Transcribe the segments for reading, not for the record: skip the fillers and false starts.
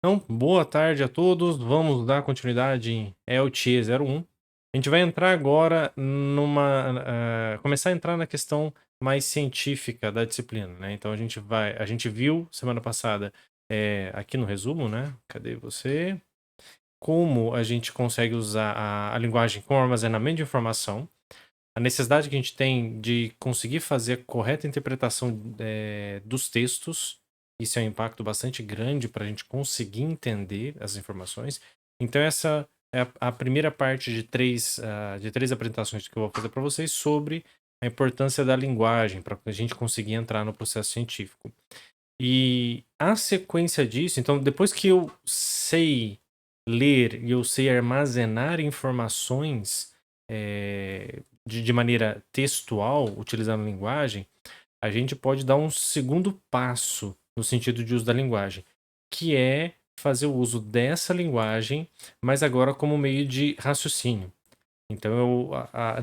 Então, boa tarde a todos. Vamos dar continuidade em ELTE 01. A gente vai entrar agora começar a entrar na questão mais científica da disciplina, né? Então a gente viu semana passada, aqui no resumo, né? Cadê você? Como a gente consegue usar a linguagem como armazenamento de informação, a necessidade que a gente tem de conseguir fazer a correta interpretação dos textos. Isso é um impacto bastante grande para a gente conseguir entender as informações. Então, essa é a primeira parte de três apresentações que eu vou fazer para vocês sobre a importância da linguagem para a gente conseguir entrar no processo científico. E a sequência disso, então, depois que eu sei ler e eu sei armazenar informações de maneira textual, utilizando a linguagem, a gente pode dar um segundo passo no sentido de uso da linguagem, que é fazer o uso dessa linguagem, mas agora como meio de raciocínio. Então,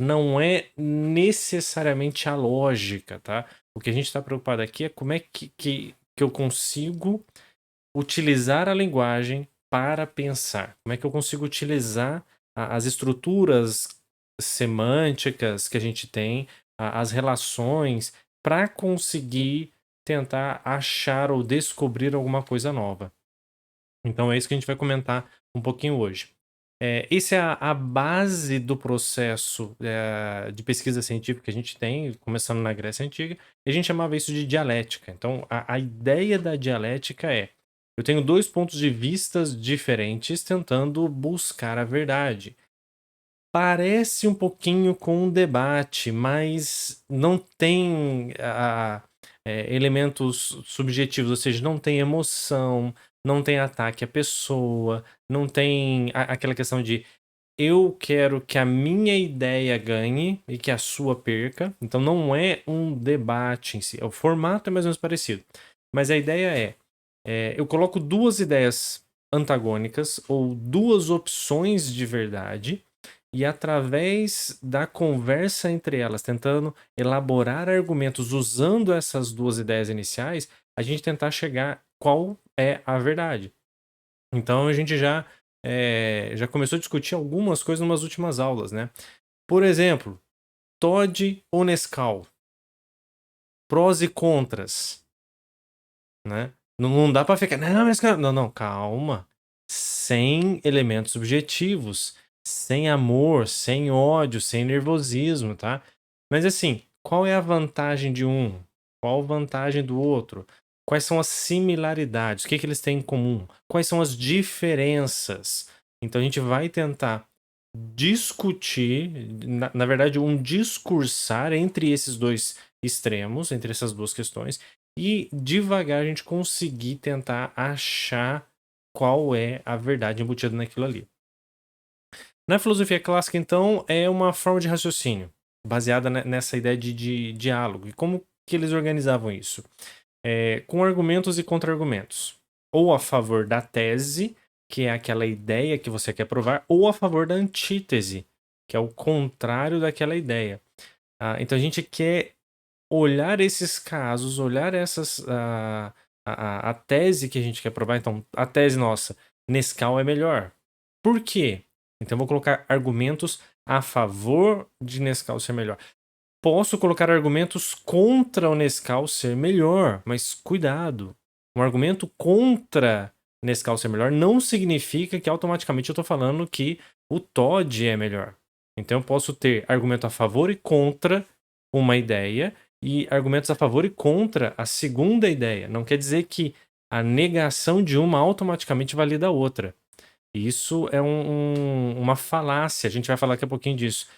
não é necessariamente a lógica, tá? O que a gente está preocupado aqui é como é que eu consigo utilizar a linguagem para pensar. Como é que eu consigo utilizar as estruturas semânticas que a gente tem, as relações, para conseguir tentar achar ou descobrir alguma coisa nova. Então é isso que a gente vai comentar um pouquinho hoje. Essa é a base do processo de pesquisa científica que a gente tem, começando na Grécia Antiga, e a gente chamava isso de dialética. Então, a ideia da dialética é: eu tenho dois pontos de vistas diferentes tentando buscar a verdade. Parece um pouquinho com um debate, mas não tem elementos subjetivos, ou seja, não tem emoção, não tem ataque à pessoa, não tem aquela questão de eu quero que a minha ideia ganhe e que a sua perca. Então não é um debate em si. O formato é mais ou menos parecido. Mas a ideia eu coloco duas ideias antagônicas ou duas opções de verdade, e através da conversa entre elas, tentando elaborar argumentos usando essas duas ideias iniciais, a gente tentar chegar qual é a verdade. Então a gente já começou a discutir algumas coisas nas últimas aulas, né? Por exemplo, Todd ou Nescau? Prós e contras, né? Não dá pra ficar, não, mas não, calma. Sem elementos subjetivos, sem amor, sem ódio, sem nervosismo, tá? Mas assim, qual é a vantagem de um? Qual a vantagem do outro? Quais são as similaridades? O que eles têm em comum? Quais são as diferenças? Então a gente vai tentar discutir, na verdade, um discursar entre esses dois extremos, entre essas duas questões, e devagar a gente conseguir tentar achar qual é a verdade embutida naquilo ali. Na filosofia clássica, então, é uma forma de raciocínio baseada nessa ideia de diálogo. E como que eles organizavam isso? Com argumentos e contra-argumentos. Ou a favor da tese, que é aquela ideia que você quer provar, ou a favor da antítese, que é o contrário daquela ideia. Então a gente quer olhar esses casos, olhar a tese que a gente quer provar. Então, a tese nossa, Nescau é melhor. Por quê? Então, eu vou colocar argumentos a favor de Nescau ser melhor. Posso colocar argumentos contra o Nescau ser melhor, mas cuidado. Um argumento contra Nescau ser melhor não significa que automaticamente eu estou falando que o Todd é melhor. Então, eu posso ter argumento a favor e contra uma ideia, e argumentos a favor e contra a segunda ideia. Não quer dizer que a negação de uma automaticamente valida a outra. Isso é uma falácia, a gente vai falar daqui a pouquinho disso,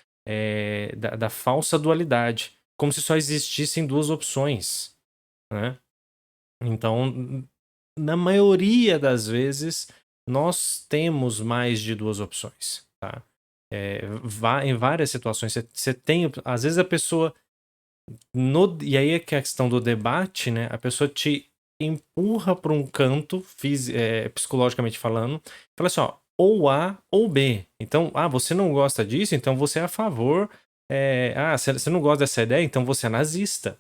da falsa dualidade, como se só existissem duas opções, né? Então, na maioria das vezes, nós temos mais de duas opções, tá? Em várias situações, você tem, às vezes a pessoa, e aí é que é a questão do debate, né? A pessoa te empurra para um canto, psicologicamente falando, fala assim, ó, ou A ou B. Então, você não gosta disso, então você é a favor. Você não gosta dessa ideia, então você é nazista.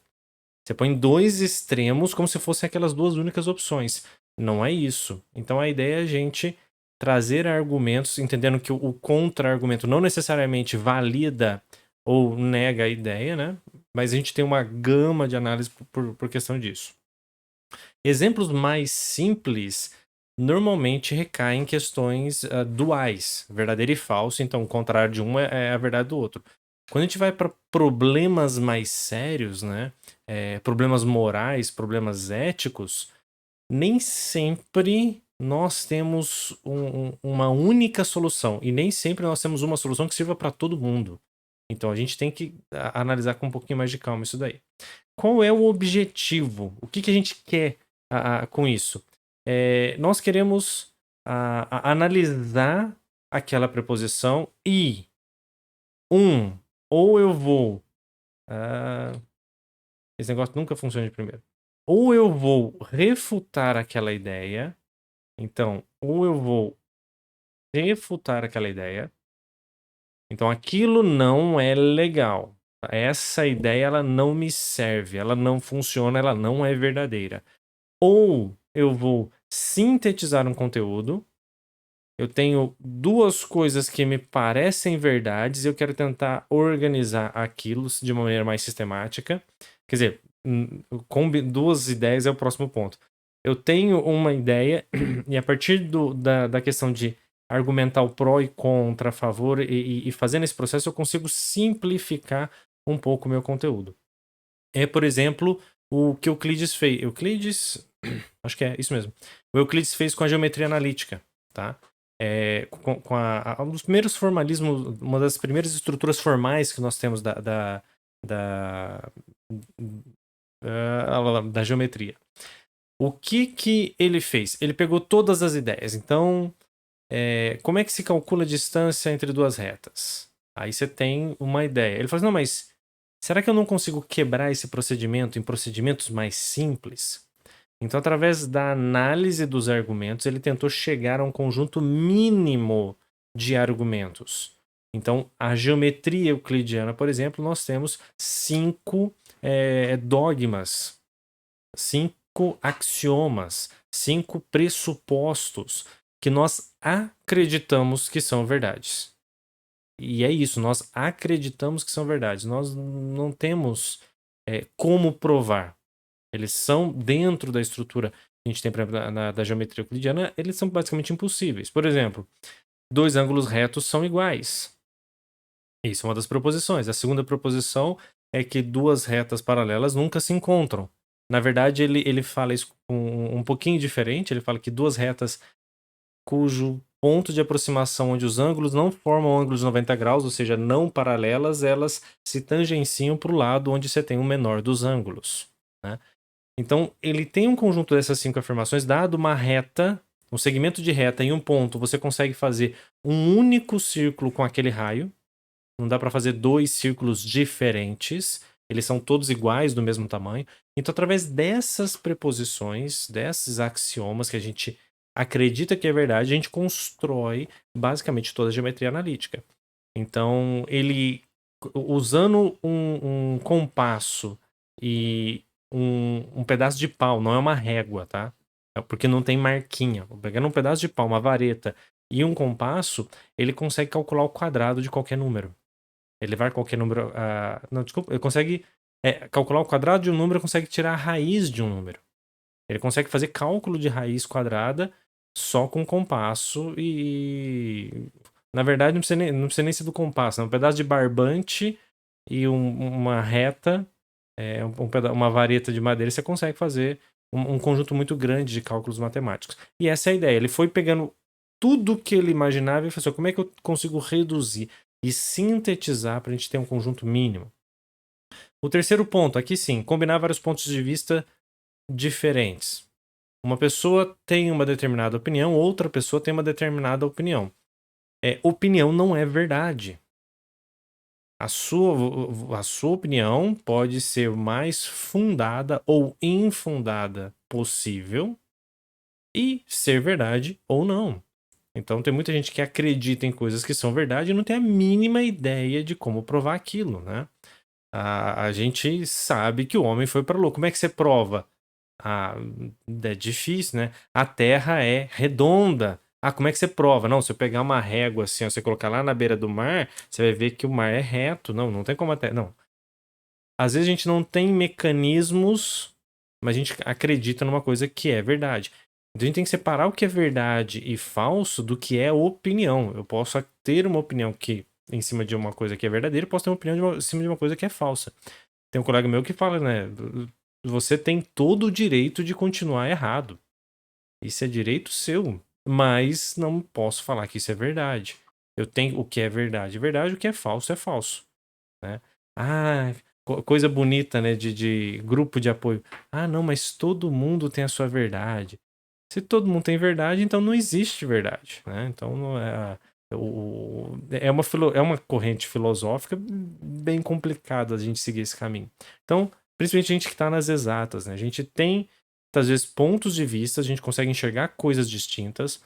Você põe dois extremos como se fossem aquelas duas únicas opções. Não é isso. Então a ideia é a gente trazer argumentos, entendendo que o contra-argumento não necessariamente valida ou nega a ideia, né? Mas a gente tem uma gama de análise por questão disso. Exemplos mais simples normalmente recaem em questões duais, verdadeiro e falso, então o contrário de um é a verdade do outro. Quando a gente vai para problemas mais sérios, né? Problemas morais, problemas éticos, nem sempre nós temos uma única solução e nem sempre nós temos uma solução que sirva para todo mundo. Então a gente tem que analisar com um pouquinho mais de calma isso daí. Qual é o objetivo? O que a gente quer com isso? Nós queremos analisar aquela preposição e ou eu vou. Esse negócio nunca funciona de primeiro. Ou eu vou refutar aquela ideia. Então, ou eu vou refutar aquela ideia. Então, aquilo não é legal. Essa ideia ela não me serve, ela não funciona, ela não é verdadeira. Ou eu vou sintetizar um conteúdo. Eu tenho duas coisas que me parecem verdades e eu quero tentar organizar aquilo de uma maneira mais sistemática. Quer dizer, duas ideias é o próximo ponto. Eu tenho uma ideia e a partir da questão de argumentar o pró e contra, a favor e fazendo esse processo eu consigo simplificar um pouco o meu conteúdo. Por exemplo, o que Euclides fez. Euclides, acho que é isso mesmo. O Euclides fez com a geometria analítica, tá? Um dos primeiros formalismos, uma das primeiras estruturas formais que nós temos da geometria. O que ele fez? Ele pegou todas as ideias. Então, como é que se calcula a distância entre duas retas? Aí você tem uma ideia. Ele falou assim, não, mas será que eu não consigo quebrar esse procedimento em procedimentos mais simples? Então, através da análise dos argumentos, ele tentou chegar a um conjunto mínimo de argumentos. Então, a geometria euclidiana, por exemplo, nós temos 5 dogmas, 5 axiomas, 5 pressupostos que nós acreditamos que são verdades. E é isso, nós acreditamos que são verdades. Nós não temos como provar. Eles são dentro da estrutura que a gente tem, por exemplo, da geometria euclidiana, eles são basicamente impossíveis. Por exemplo, 2 ângulos retos são iguais. Isso é uma das proposições. A segunda proposição é que 2 retas paralelas nunca se encontram. Na verdade, ele fala isso um pouquinho diferente. Ele fala que 2 retas cujo ponto de aproximação onde os ângulos não formam ângulos de 90 graus, ou seja, não paralelas, elas se tangenciam para o lado onde você tem o menor dos ângulos, né? Então, ele tem um conjunto dessas 5 afirmações, dado uma reta, um segmento de reta em um ponto, você consegue fazer um único círculo com aquele raio. Não dá para fazer 2 círculos diferentes. Eles são todos iguais, do mesmo tamanho. Então, através dessas preposições, desses axiomas que a gente acredita que é verdade, a gente constrói basicamente toda a geometria analítica. Então, ele, usando um compasso e um pedaço de pau, não é uma régua, tá? Porque não tem marquinha. Pegando um pedaço de pau, uma vareta e um compasso, ele consegue calcular o quadrado de qualquer número. Ele levar qualquer número. Não, desculpa. Ele consegue calcular o quadrado de um número, consegue tirar a raiz de um número. Ele consegue fazer cálculo de raiz quadrada só com compasso e. Na verdade, não precisa nem ser do compasso. É um pedaço de barbante e uma reta, uma vareta de madeira. Você consegue fazer um conjunto muito grande de cálculos matemáticos. E essa é a ideia. Ele foi pegando tudo que ele imaginava e falou assim, como é que eu consigo reduzir e sintetizar para a gente ter um conjunto mínimo. O terceiro ponto, aqui sim, combinar vários pontos de vista diferentes. Uma pessoa tem uma determinada opinião, outra pessoa tem uma determinada opinião. Opinião não é verdade. A sua opinião pode ser o mais fundada ou infundada possível e ser verdade ou não. Então tem muita gente que acredita em coisas que são verdade e não tem a mínima ideia de como provar aquilo, né? A gente sabe que o homem foi para a lua. Como é que você prova? Ah, é difícil, né? A Terra é redonda. Ah, como é que você prova? Não, se eu pegar uma régua assim, ó, você colocar lá na beira do mar, você vai ver que o mar é reto. Não, não tem como a Terra. Não. Às vezes a gente não tem mecanismos, mas a gente acredita numa coisa que é verdade. Então a gente tem que separar o que é verdade e falso do que é opinião. Eu posso ter uma opinião que em cima de uma coisa que é verdadeira, eu posso ter uma opinião em cima de uma coisa que é falsa. Tem um colega meu que fala, né? Você tem todo o direito de continuar errado. Isso é direito seu. Mas não posso falar que isso é verdade. Eu tenho o que é verdade, o que é falso, né? Ah, coisa bonita, né? De grupo de apoio. Ah, não, mas todo mundo tem a sua verdade. Se todo mundo tem verdade, então não existe verdade, né? Então não é, é uma corrente filosófica bem complicada a gente seguir esse caminho. Então, principalmente a gente que está nas exatas, né? A gente tem, às vezes, pontos de vista, a gente consegue enxergar coisas distintas.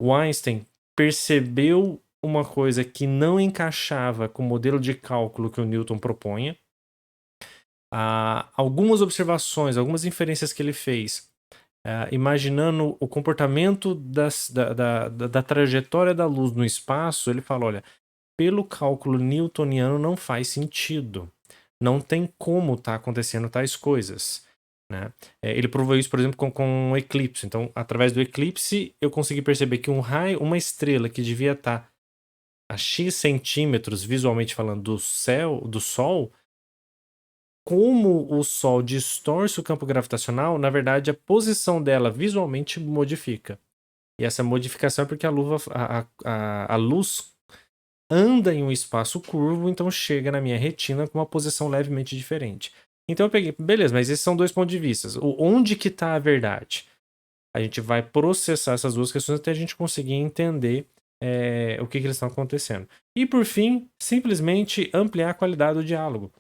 O Einstein percebeu uma coisa que não encaixava com o modelo de cálculo que o Newton propunha. Algumas observações, algumas inferências que ele fez, imaginando o comportamento da trajetória da luz no espaço, ele fala: olha, pelo cálculo newtoniano não faz sentido. Não tem como estar acontecendo tais coisas. Né? Ele provou isso, por exemplo, com um eclipse. Então, através do eclipse, eu consegui perceber que um raio, uma estrela que devia estar a X centímetros, visualmente falando, do céu, do Sol, como o Sol distorce o campo gravitacional, na verdade a posição dela visualmente modifica. E essa modificação é porque a luz anda em um espaço curvo, então chega na minha retina com uma posição levemente diferente. Então eu peguei, beleza, mas esses são dois pontos de vista. Onde que está a verdade? A gente vai processar essas duas questões até a gente conseguir entender o que eles estão acontecendo. E por fim, simplesmente ampliar a qualidade do diálogo.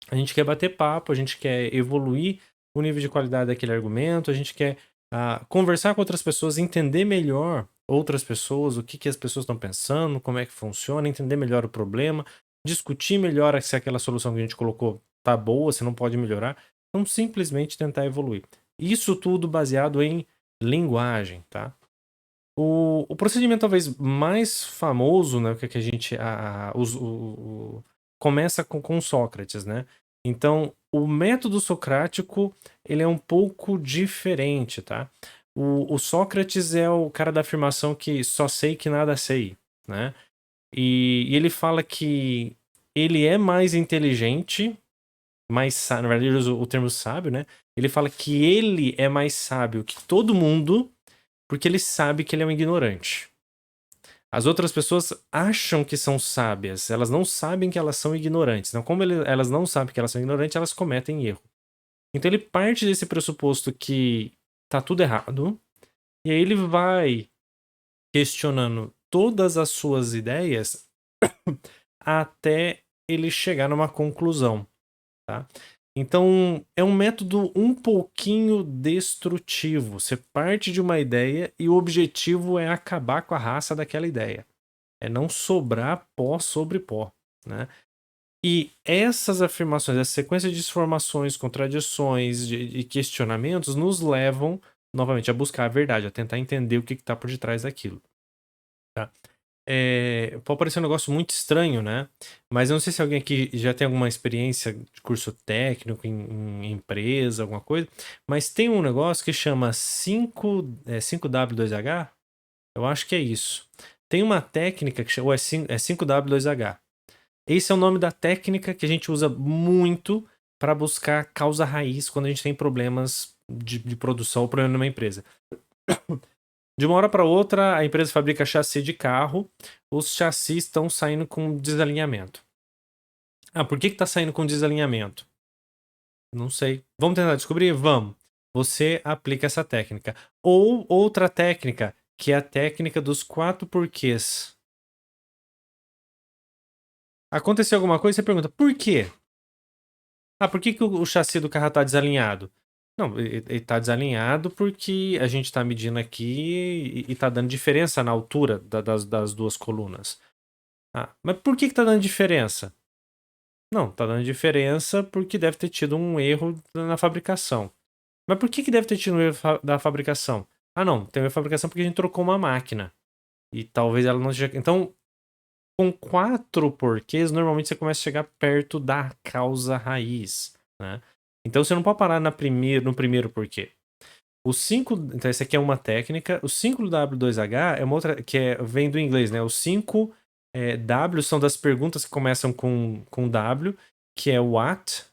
A gente quer bater papo, a gente quer evoluir o nível de qualidade daquele argumento, a gente quer conversar com outras pessoas, entender melhor outras pessoas, o que as pessoas estão pensando, como é que funciona, entender melhor o problema, discutir melhor se aquela solução que a gente colocou tá boa, se não pode melhorar. Então, simplesmente tentar evoluir. Isso tudo baseado em linguagem, tá? O procedimento talvez mais famoso, né, que a gente começa com Sócrates, né? Então, o método socrático, ele é um pouco diferente, tá? O Sócrates é o cara da afirmação que só sei que nada sei, né? E ele fala que ele é mais inteligente, na verdade ele usa o termo sábio, né? Ele fala que ele é mais sábio que todo mundo porque ele sabe que ele é um ignorante. As outras pessoas acham que são sábias, elas não sabem que elas são ignorantes. Então, como elas não sabem que elas são ignorantes, elas cometem erro. Então, ele parte desse pressuposto que tá tudo errado, e aí ele vai questionando todas as suas ideias até ele chegar numa conclusão, tá? Então, é um método um pouquinho destrutivo. Você parte de uma ideia e o objetivo é acabar com a raça daquela ideia. É não sobrar pó sobre pó, né? E essas afirmações, essa sequência de informações, contradições e questionamentos nos levam, novamente, a buscar a verdade, a tentar entender o que está por detrás daquilo. Tá? Pode parecer um negócio muito estranho, né? Mas eu não sei se alguém aqui já tem alguma experiência de curso técnico em empresa, alguma coisa, mas tem um negócio que chama 5W2H. Eu acho que é isso. Tem uma técnica que chama, ou é 5W2H. Esse é o nome da técnica que a gente usa muito para buscar causa raiz quando a gente tem problemas de produção ou problema numa empresa. De uma hora para outra, a empresa fabrica chassi de carro, os chassis estão saindo com desalinhamento. Por que está saindo com desalinhamento? Não sei. Vamos tentar descobrir? Vamos. Você aplica essa técnica. Ou outra técnica, que é a técnica dos 4 porquês. Aconteceu alguma coisa, você pergunta, por quê? Por que o chassi do carro está desalinhado? Não, ele está desalinhado porque a gente está medindo aqui e está dando diferença na altura das duas colunas. Mas por que está dando diferença? Não, está dando diferença porque deve ter tido um erro na fabricação. Mas por que deve ter tido um erro da fabricação? Ah, não, tem um erro da fabricação porque a gente trocou uma máquina. E talvez ela não seja. Então, com 4 porquês, normalmente você começa a chegar perto da causa raiz, né? Então você não pode parar no primeiro porquê. Então essa aqui é uma técnica. O 5W2H é uma outra que vem do inglês, né? Os 5 W são das perguntas que começam com W, que é what,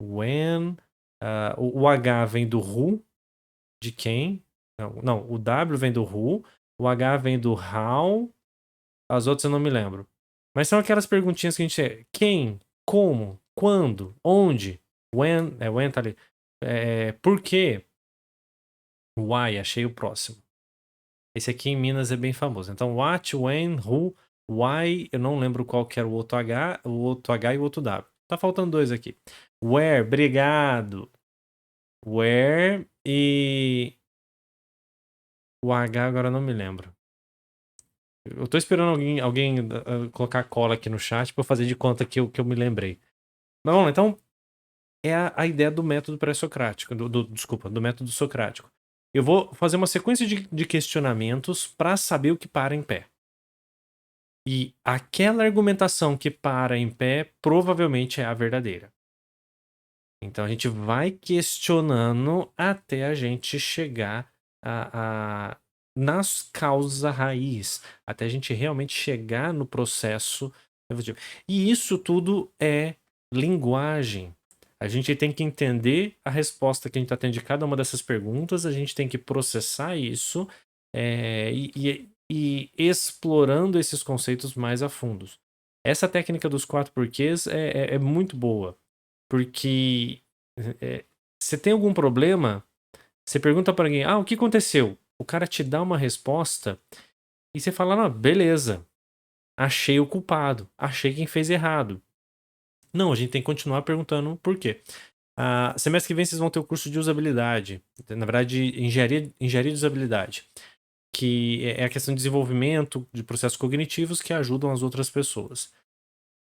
when, o H vem do who, de quem. Não, o W vem do who, o H vem do how, as outras eu não me lembro. Mas são aquelas perguntinhas que a gente quem, como, quando, onde, when tá ali, por quê, why, achei o próximo. Esse aqui em Minas é bem famoso. Então, what, when, who, why, eu não lembro qual que era o outro H e o outro W. Tá faltando 2 aqui. Where, obrigado. Where e o H agora eu não me lembro. Eu tô esperando alguém colocar cola aqui no chat pra eu fazer de conta que eu me lembrei. Mas vamos lá, então é a ideia do método pré-socrático, desculpa, do método socrático. Eu vou fazer uma sequência de questionamentos para saber o que para em pé. E aquela argumentação que para em pé provavelmente é a verdadeira. Então a gente vai questionando até a gente chegar nas causas raiz, até a gente realmente chegar no processo evolutivo. E isso tudo é linguagem. A gente tem que entender a resposta que a gente está tendo de cada uma dessas perguntas, a gente tem que processar isso e explorando esses conceitos mais a fundo. Essa técnica dos 4 porquês é muito boa, porque você tem algum problema, você pergunta para alguém, o que aconteceu? O cara te dá uma resposta e você fala, não, beleza, achei o culpado, achei quem fez errado. Não, a gente tem que continuar perguntando por quê. Semestre que vem vocês vão ter o curso de usabilidade, na verdade, engenharia de usabilidade, que é a questão de desenvolvimento de processos cognitivos que ajudam as outras pessoas.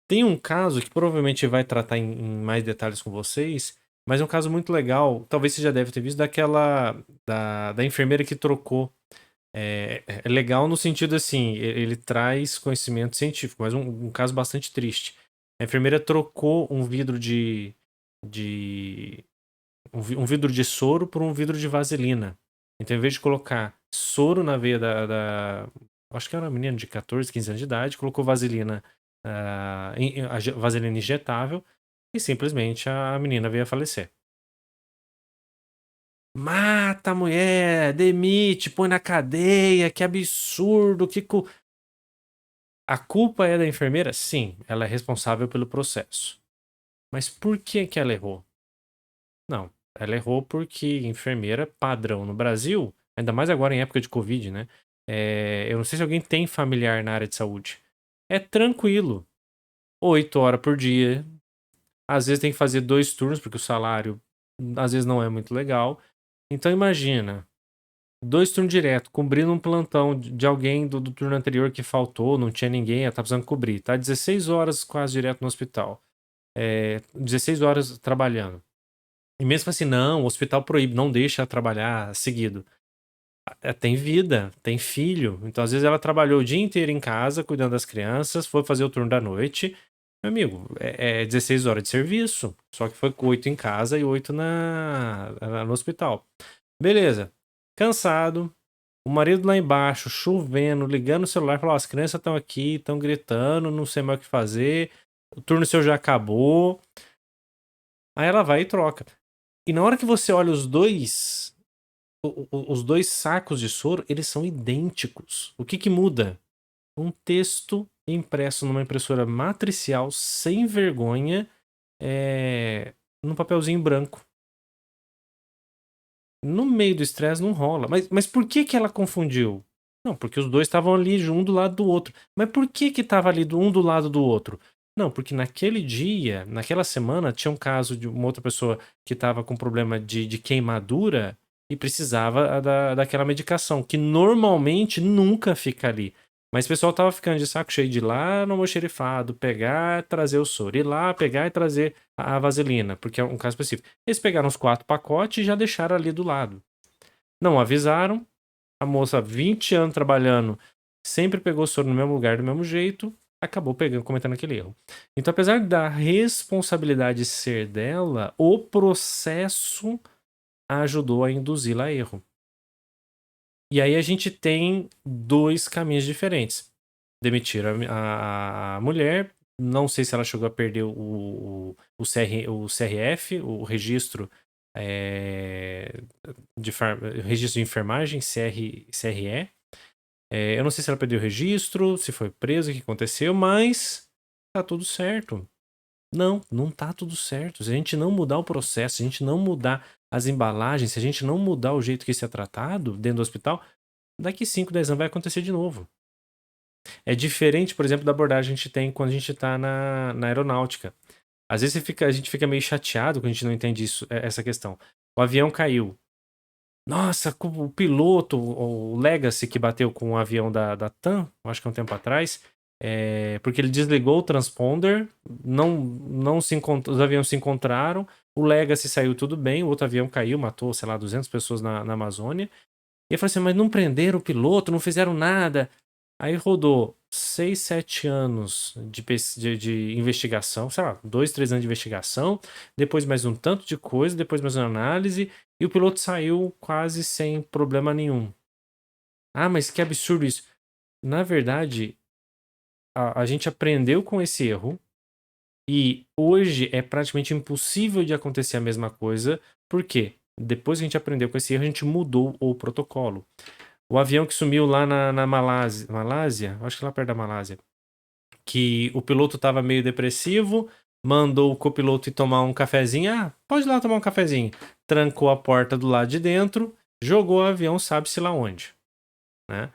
Tem um caso que provavelmente vai tratar em mais detalhes com vocês, mas é um caso muito legal, talvez você já deve ter visto, da enfermeira que trocou. É legal no sentido assim, ele traz conhecimento científico, mas um caso bastante triste. A enfermeira trocou um vidro um vidro de soro por um vidro de vaselina. Então, em vez de colocar soro na veia acho que era uma menina de 14, 15 anos de idade, colocou vaselina, vaselina injetável, e simplesmente a menina veio a falecer. Mata a mulher, demite, põe na cadeia, que absurdo, A culpa é da enfermeira? Sim, ela é responsável pelo processo. Mas por que ela errou? Não, ela errou porque enfermeira padrão no Brasil, ainda mais agora em época de Covid, né? Eu não sei se alguém tem familiar na área de saúde. É tranquilo. 8 horas por dia. Às vezes tem que fazer 2 turnos, porque o salário às vezes não é muito legal. Então imagina, 2 turnos direto, cobrindo um plantão de alguém do turno anterior que faltou, não tinha ninguém, ela tá precisando cobrir. Tá 16 horas quase direto no hospital. 16 horas trabalhando. E mesmo assim, não, o hospital proíbe, não deixa ela trabalhar seguido. Tem vida, tem filho. Então, às vezes, ela trabalhou o dia inteiro em casa, cuidando das crianças, foi fazer o turno da noite. Meu amigo, 16 horas de serviço. Só que foi 8 em casa e 8 no hospital. Beleza. Cansado. O marido lá embaixo, chovendo, ligando o celular, falou: as crianças estão aqui, estão gritando, não sei mais o que fazer. O turno seu já acabou. Aí ela vai e troca. E na hora que você olha os dois sacos de soro, eles são idênticos. O que muda? Um texto impresso numa impressora matricial sem vergonha, num papelzinho branco. No meio do estresse não rola. Mas por que ela confundiu? Não, porque os dois estavam ali um do lado do outro. Mas por que estava ali um do lado do outro? Não, porque naquele dia, naquela semana, tinha um caso de uma outra pessoa que estava com problema de queimadura e precisava daquela medicação, que normalmente nunca fica ali. Mas o pessoal tava ficando de saco cheio de ir lá no almoxerifado, pegar, trazer o soro, ir lá, pegar e trazer a vaselina, porque é um caso específico. Eles pegaram os 4 pacotes e já deixaram ali do lado. Não avisaram, a moça, 20 anos trabalhando, sempre pegou o soro no mesmo lugar, do mesmo jeito, acabou pegando, cometendo aquele erro. Então, apesar da responsabilidade ser dela, o processo ajudou a induzi-la a erro. E aí a gente tem 2 caminhos diferentes. Demitiram a mulher, não sei se ela chegou a perder o CRF, o registro registro de enfermagem, CRE. Eu não sei se ela perdeu o registro, se foi presa, o que aconteceu, mas tá tudo certo. Não tá tudo certo. Se a gente não mudar o processo, se a gente não mudar as embalagens, se a gente não mudar o jeito que isso é tratado dentro do hospital, daqui 5, 10 anos vai acontecer de novo. É diferente, por exemplo, da abordagem que a gente tem quando a gente tá na aeronáutica. Às vezes a gente fica meio chateado quando a gente não entende essa questão. O avião caiu. Nossa, o piloto, o Legacy que bateu com o avião da TAM, acho que há um tempo atrás, porque ele desligou o transponder, não se os aviões se encontraram, o Legacy saiu tudo bem, o outro avião caiu, matou, sei lá, 200 pessoas na Amazônia. E eu falei assim, mas não prenderam o piloto, não fizeram nada. Aí rodou 6, 7 anos de investigação, sei lá, 2, 3 anos de investigação, depois mais um tanto de coisa, depois mais uma análise, e o piloto saiu quase sem problema nenhum. Ah, mas que absurdo isso. Na verdade, a gente aprendeu com esse erro, e hoje é praticamente impossível de acontecer a mesma coisa, porque depois que a gente aprendeu com esse erro, a gente mudou o protocolo. O avião que sumiu lá na Malásia, acho que lá perto da Malásia, que o piloto tava meio depressivo, mandou o copiloto ir tomar um cafezinho. Ah, pode ir lá tomar um cafezinho. Trancou a porta do lado de dentro, jogou o avião, sabe-se lá onde. Né?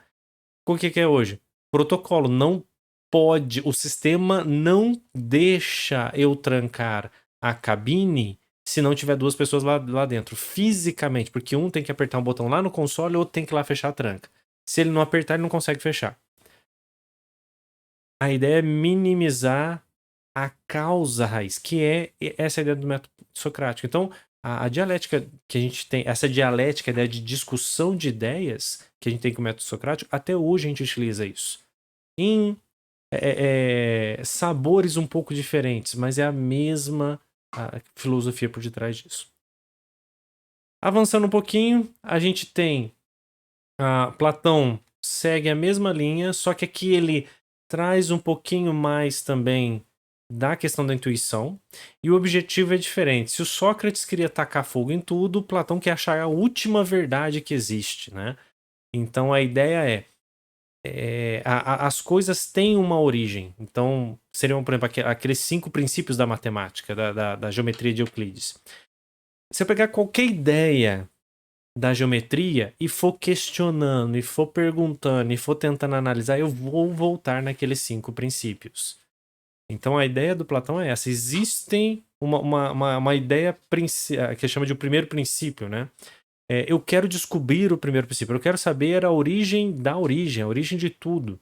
O que é hoje? Protocolo não pode, o sistema não deixa eu trancar a cabine se não tiver 2 pessoas lá dentro, fisicamente, porque um tem que apertar um botão lá no console e o outro tem que ir lá fechar a tranca. Se ele não apertar, ele não consegue fechar. A ideia é minimizar a causa raiz, que é essa ideia do método socrático. Então, a dialética que a gente tem, essa dialética, a ideia de discussão de ideias que a gente tem com o método socrático, até hoje a gente utiliza isso. Em sabores um pouco diferentes, mas é a mesma filosofia por detrás disso. Avançando um pouquinho, a gente tem Platão segue a mesma linha, só que aqui ele traz um pouquinho mais também da questão da intuição, e o objetivo é diferente. Se o Sócrates queria tacar fogo em tudo, Platão quer achar a última verdade que existe, né? Então a ideia as coisas têm uma origem. Então seriam, por exemplo, aqueles 5 princípios da matemática, da geometria de Euclides. Se eu pegar qualquer ideia da geometria e for questionando, e for perguntando, e for tentando analisar, eu vou voltar naqueles 5 princípios. Então a ideia do Platão é essa. Existem uma ideia que chama de o primeiro princípio, né? Eu quero descobrir o primeiro princípio. Eu quero saber a origem da origem, a origem de tudo.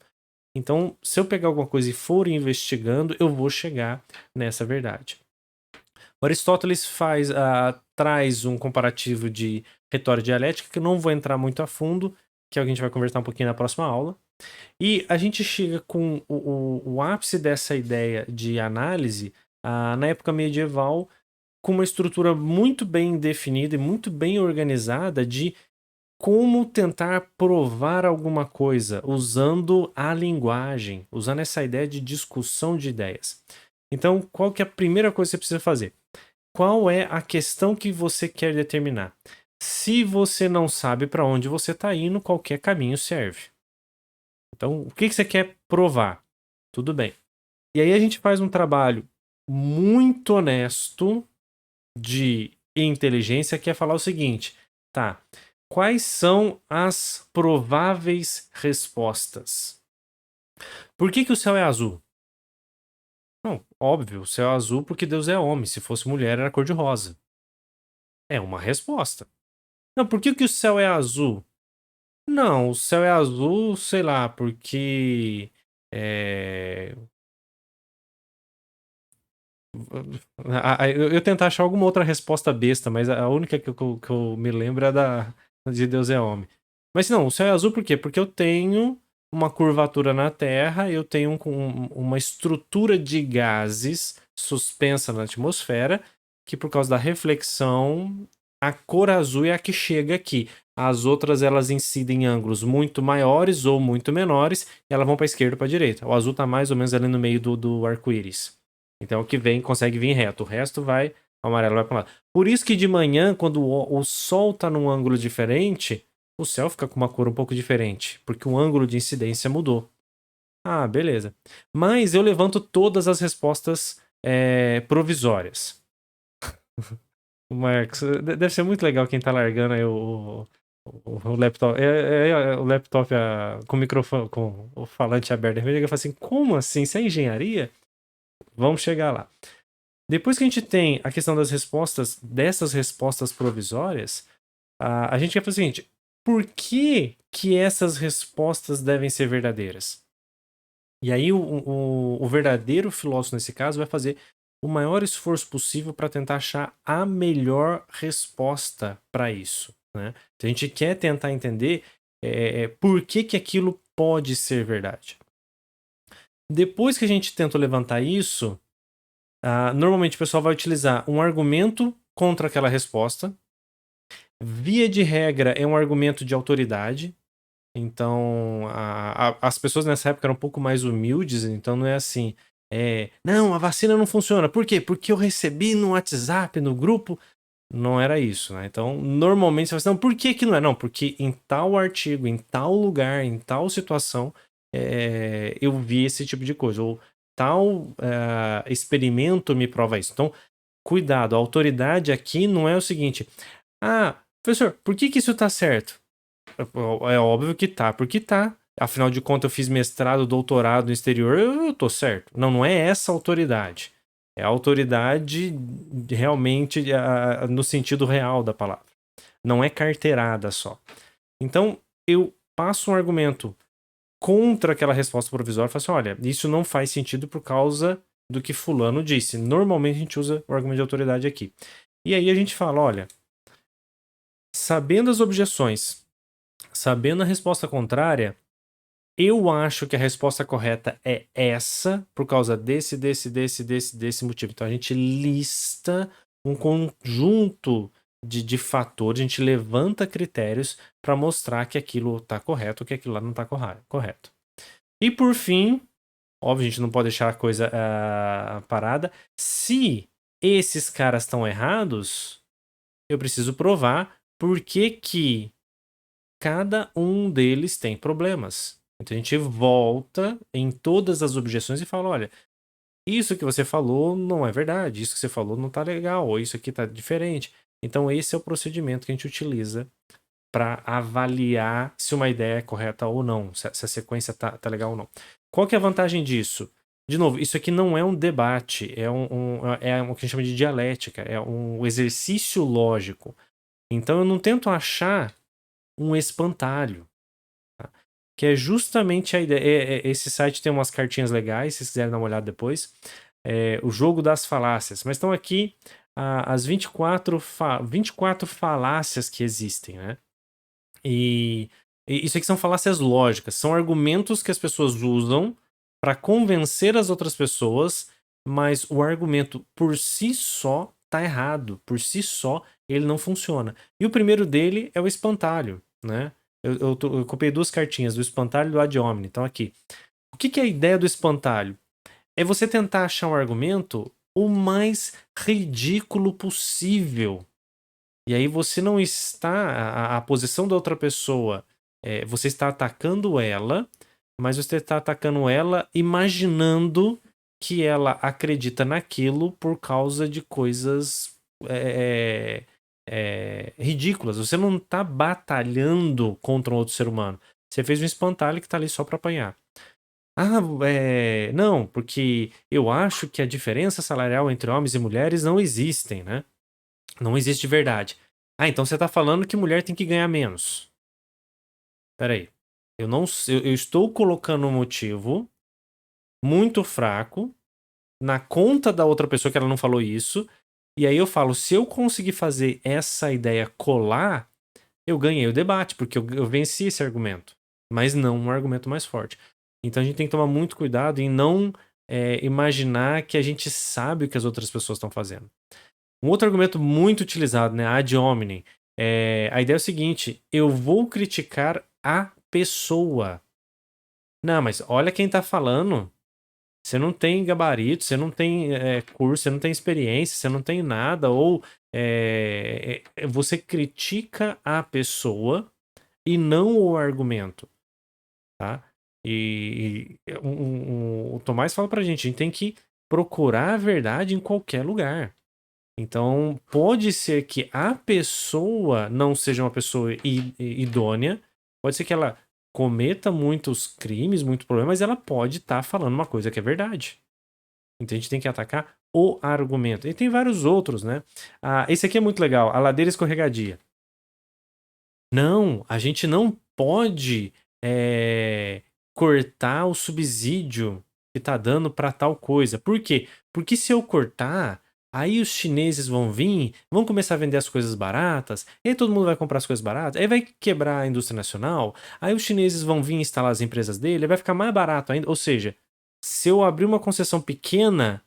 Então, se eu pegar alguma coisa e for investigando, eu vou chegar nessa verdade. O Aristóteles traz um comparativo de retórica dialética, que eu não vou entrar muito a fundo, que é o que a gente vai conversar um pouquinho na próxima aula. E a gente chega com o ápice dessa ideia de análise na época medieval, com uma estrutura muito bem definida e muito bem organizada de como tentar provar alguma coisa usando a linguagem, usando essa ideia de discussão de ideias. Então, qual que é a primeira coisa que você precisa fazer? Qual é a questão que você quer determinar? Se você não sabe para onde você está indo, qualquer caminho serve. Então, o que você quer provar? Tudo bem. E aí a gente faz um trabalho muito honesto de inteligência, que é falar o seguinte, tá, quais são as prováveis respostas? Por que o céu é azul? Não, óbvio, o céu é azul porque Deus é homem, se fosse mulher era cor-de-rosa. É uma resposta. Não, por que o céu é azul? Não, o céu é azul, sei lá, porque. É, eu tento achar alguma outra resposta besta, mas a única que eu me lembro é da de Deus é homem. Mas não, o céu é azul por quê? Porque eu tenho uma curvatura na Terra, eu tenho uma estrutura de gases suspensa na atmosfera, que por causa da reflexão, a cor azul é a que chega aqui. As outras elas incidem em ângulos muito maiores ou muito menores, e elas vão para a esquerda ou para a direita. O azul está mais ou menos ali no meio do arco-íris. Então o que vem consegue vir reto, o resto vai, o amarelo vai para lá. Por isso que de manhã, quando o sol está num ângulo diferente, o céu fica com uma cor um pouco diferente, porque o ângulo de incidência mudou. Ah, beleza. Mas eu levanto todas as respostas provisórias. O Marcos, deve ser muito legal quem tá largando aí o laptop. O laptop com o microfone, com o falante aberto. Ele fala assim: como assim? Isso é engenharia? Vamos chegar lá. Depois que a gente tem a questão das respostas, dessas respostas provisórias, a gente quer fazer o seguinte: por que essas respostas devem ser verdadeiras? E aí o verdadeiro filósofo, nesse caso, vai fazer o maior esforço possível para tentar achar a melhor resposta para isso. Né? Então a gente quer tentar entender por que aquilo pode ser verdade. Depois que a gente tenta levantar isso, normalmente o pessoal vai utilizar um argumento contra aquela resposta. Via de regra, é um argumento de autoridade. Então, as pessoas nessa época eram um pouco mais humildes, então não é assim. Não, a vacina não funciona. Por quê? Porque eu recebi no WhatsApp, no grupo. Não era isso, né? Então, normalmente você fala assim, não, por que não é? Não, porque em tal artigo, em tal lugar, em tal situação, eu vi esse tipo de coisa. Ou tal experimento me prova isso. Então, cuidado, a autoridade aqui não é o seguinte. Ah, professor, por que isso tá certo? É óbvio que tá, porque tá. Afinal de contas, eu fiz mestrado, doutorado no exterior, eu tô certo. Não, não é essa autoridade. É a autoridade realmente no sentido real da palavra. Não é carteirada só. Então, eu passo um argumento contra aquela resposta provisória e falo assim: olha, isso não faz sentido por causa do que fulano disse. Normalmente a gente usa o argumento de autoridade aqui. E aí a gente fala: olha, sabendo as objeções, sabendo a resposta contrária, eu acho que a resposta correta é essa, por causa desse motivo. Então a gente lista um conjunto de fatores, a gente levanta critérios para mostrar que aquilo está correto ou que aquilo lá não está correto. E por fim, óbvio, a gente não pode deixar a coisa parada. Se esses caras estão errados, eu preciso provar por que cada um deles tem problemas. Então a gente volta em todas as objeções e fala: olha, isso que você falou não é verdade, isso que você falou não tá legal, ou isso aqui tá diferente. Então esse é o procedimento que a gente utiliza para avaliar se uma ideia é correta ou não, se a sequência tá legal ou não. Qual que é a vantagem disso? De novo, isso aqui não é um debate, é o que a gente chama de dialética, é um exercício lógico. Então eu não tento achar um espantalho. Tá? Que é justamente a ideia. Esse site tem umas cartinhas legais, se vocês quiserem dar uma olhada depois. O jogo das falácias. Mas estão aqui as 24 falácias que existem, né? E isso aqui são falácias lógicas, são argumentos que as pessoas usam para convencer as outras pessoas, mas o argumento por si só tá errado, por si só ele não funciona. E o primeiro dele é o espantalho, né? Eu copiei duas cartinhas, do espantalho e do ad hominem. Então aqui, o que é a ideia do espantalho? É você tentar achar um argumento o mais ridículo possível. E aí você não está. A posição da outra pessoa. Você está atacando ela, mas você está atacando ela imaginando que ela acredita naquilo por causa de coisas ridículas. Você não está batalhando contra um outro ser humano. Você fez um espantalho que está ali só para apanhar. Não, porque eu acho que a diferença salarial entre homens e mulheres não existem, né? Não existe de verdade. Então você tá falando que mulher tem que ganhar menos. peraí. Eu estou colocando um motivo muito fraco na conta da outra pessoa que ela não falou isso. E aí eu falo, se eu conseguir fazer essa ideia colar, eu ganhei o debate, porque eu venci esse argumento. Mas não um argumento mais forte. Então a gente tem que tomar muito cuidado em não imaginar que a gente sabe o que as outras pessoas estão fazendo. Um outro argumento muito utilizado, né, ad hominem, a ideia é o seguinte: eu vou criticar a pessoa. Não, mas olha quem tá falando. Você não tem gabarito, você não tem curso, você não tem experiência, você não tem nada, ou você critica a pessoa e não o argumento, tá? O Tomás fala pra gente, a gente tem que procurar a verdade em qualquer lugar. Então, pode ser que a pessoa não seja uma pessoa idônea, pode ser que ela cometa muitos crimes, muito problema, mas ela pode estar falando uma coisa que é verdade. Então a gente tem que atacar o argumento. E tem vários outros, né? Esse aqui é muito legal, a ladeira escorregadia. Não, a gente não pode cortar o subsídio que tá dando para tal coisa. Por quê? Porque se eu cortar, aí os chineses vão vir, vão começar a vender as coisas baratas, e aí todo mundo vai comprar as coisas baratas, aí vai quebrar a indústria nacional, aí os chineses vão vir instalar as empresas dele, aí vai ficar mais barato ainda. Ou seja, se eu abrir uma concessão pequena,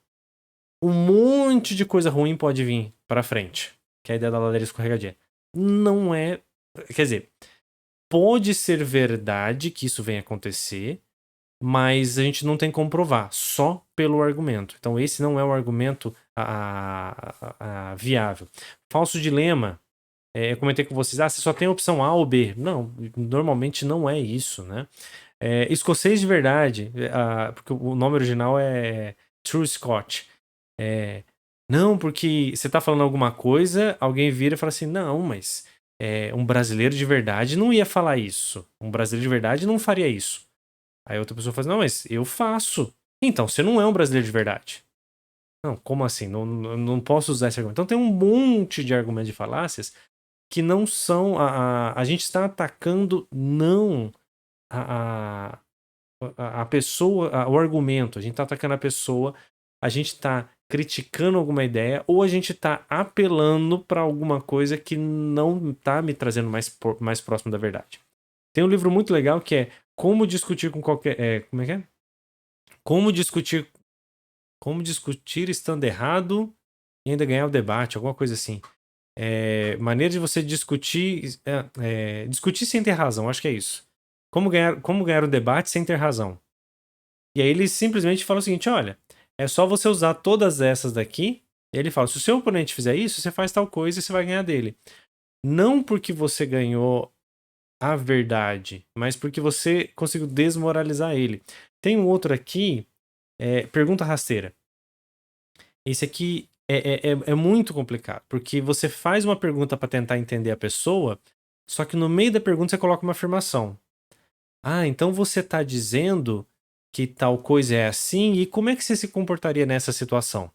um monte de coisa ruim pode vir para frente. Que é a ideia da ladeira escorregadia. Não é. Quer dizer, pode ser verdade que isso venha acontecer, mas a gente não tem como provar, só pelo argumento. Então, esse não é o argumento viável. Falso dilema. Eu comentei com vocês, você só tem a opção A ou B. Não, normalmente não é isso, né? Escocês de verdade, porque o nome original é True Scotch. Não, porque você tá falando alguma coisa, alguém vira e fala assim, não, mas um brasileiro de verdade não ia falar isso. Um brasileiro de verdade não faria isso. Aí outra pessoa fala assim, não, mas eu faço. Então, você não é um brasileiro de verdade. Não, como assim? Não posso usar esse argumento. Então tem um monte de argumentos de falácias que não são... A gente está atacando não a, a pessoa, o argumento. A gente está atacando a pessoa, a gente está criticando alguma ideia ou a gente está apelando para alguma coisa que não está me trazendo mais próximo da verdade. Tem um livro muito legal que é Como Discutir com Qualquer... como é que é? Como discutir estando errado e ainda ganhar o debate, alguma coisa assim. Maneira de você discutir... discutir sem ter razão, acho que é isso. Como ganhar o debate sem ter razão. E aí ele simplesmente fala o seguinte, olha, é só você usar todas essas daqui. E ele fala, se o seu oponente fizer isso, você faz tal coisa e você vai ganhar dele. Não porque você ganhou a verdade, mas porque você conseguiu desmoralizar ele. Tem um outro aqui, pergunta rasteira. Esse aqui é muito complicado, porque você faz uma pergunta para tentar entender a pessoa, só que no meio da pergunta você coloca uma afirmação. Então você está dizendo que tal coisa é assim, e como é que você se comportaria nessa situação?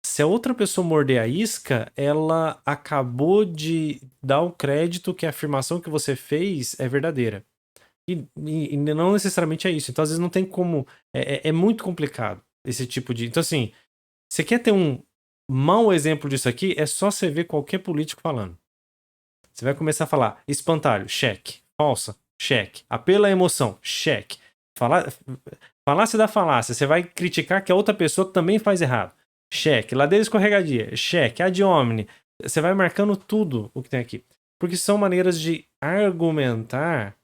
Se a outra pessoa morder a isca, ela acabou de dar o crédito que a afirmação que você fez é verdadeira. E não necessariamente é isso. Então, às vezes, não tem como. É muito complicado esse tipo de. Então, assim, você quer ter um mau exemplo disso aqui, é só você ver qualquer político falando. Você vai começar a falar espantalho, cheque. Falsa, cheque. Apelo à emoção, cheque. Falácia da falácia, você vai criticar que a outra pessoa também faz errado. Cheque. Ladeira escorregadia, cheque. Ad hominem. Você vai marcando tudo o que tem aqui. Porque são maneiras de argumentar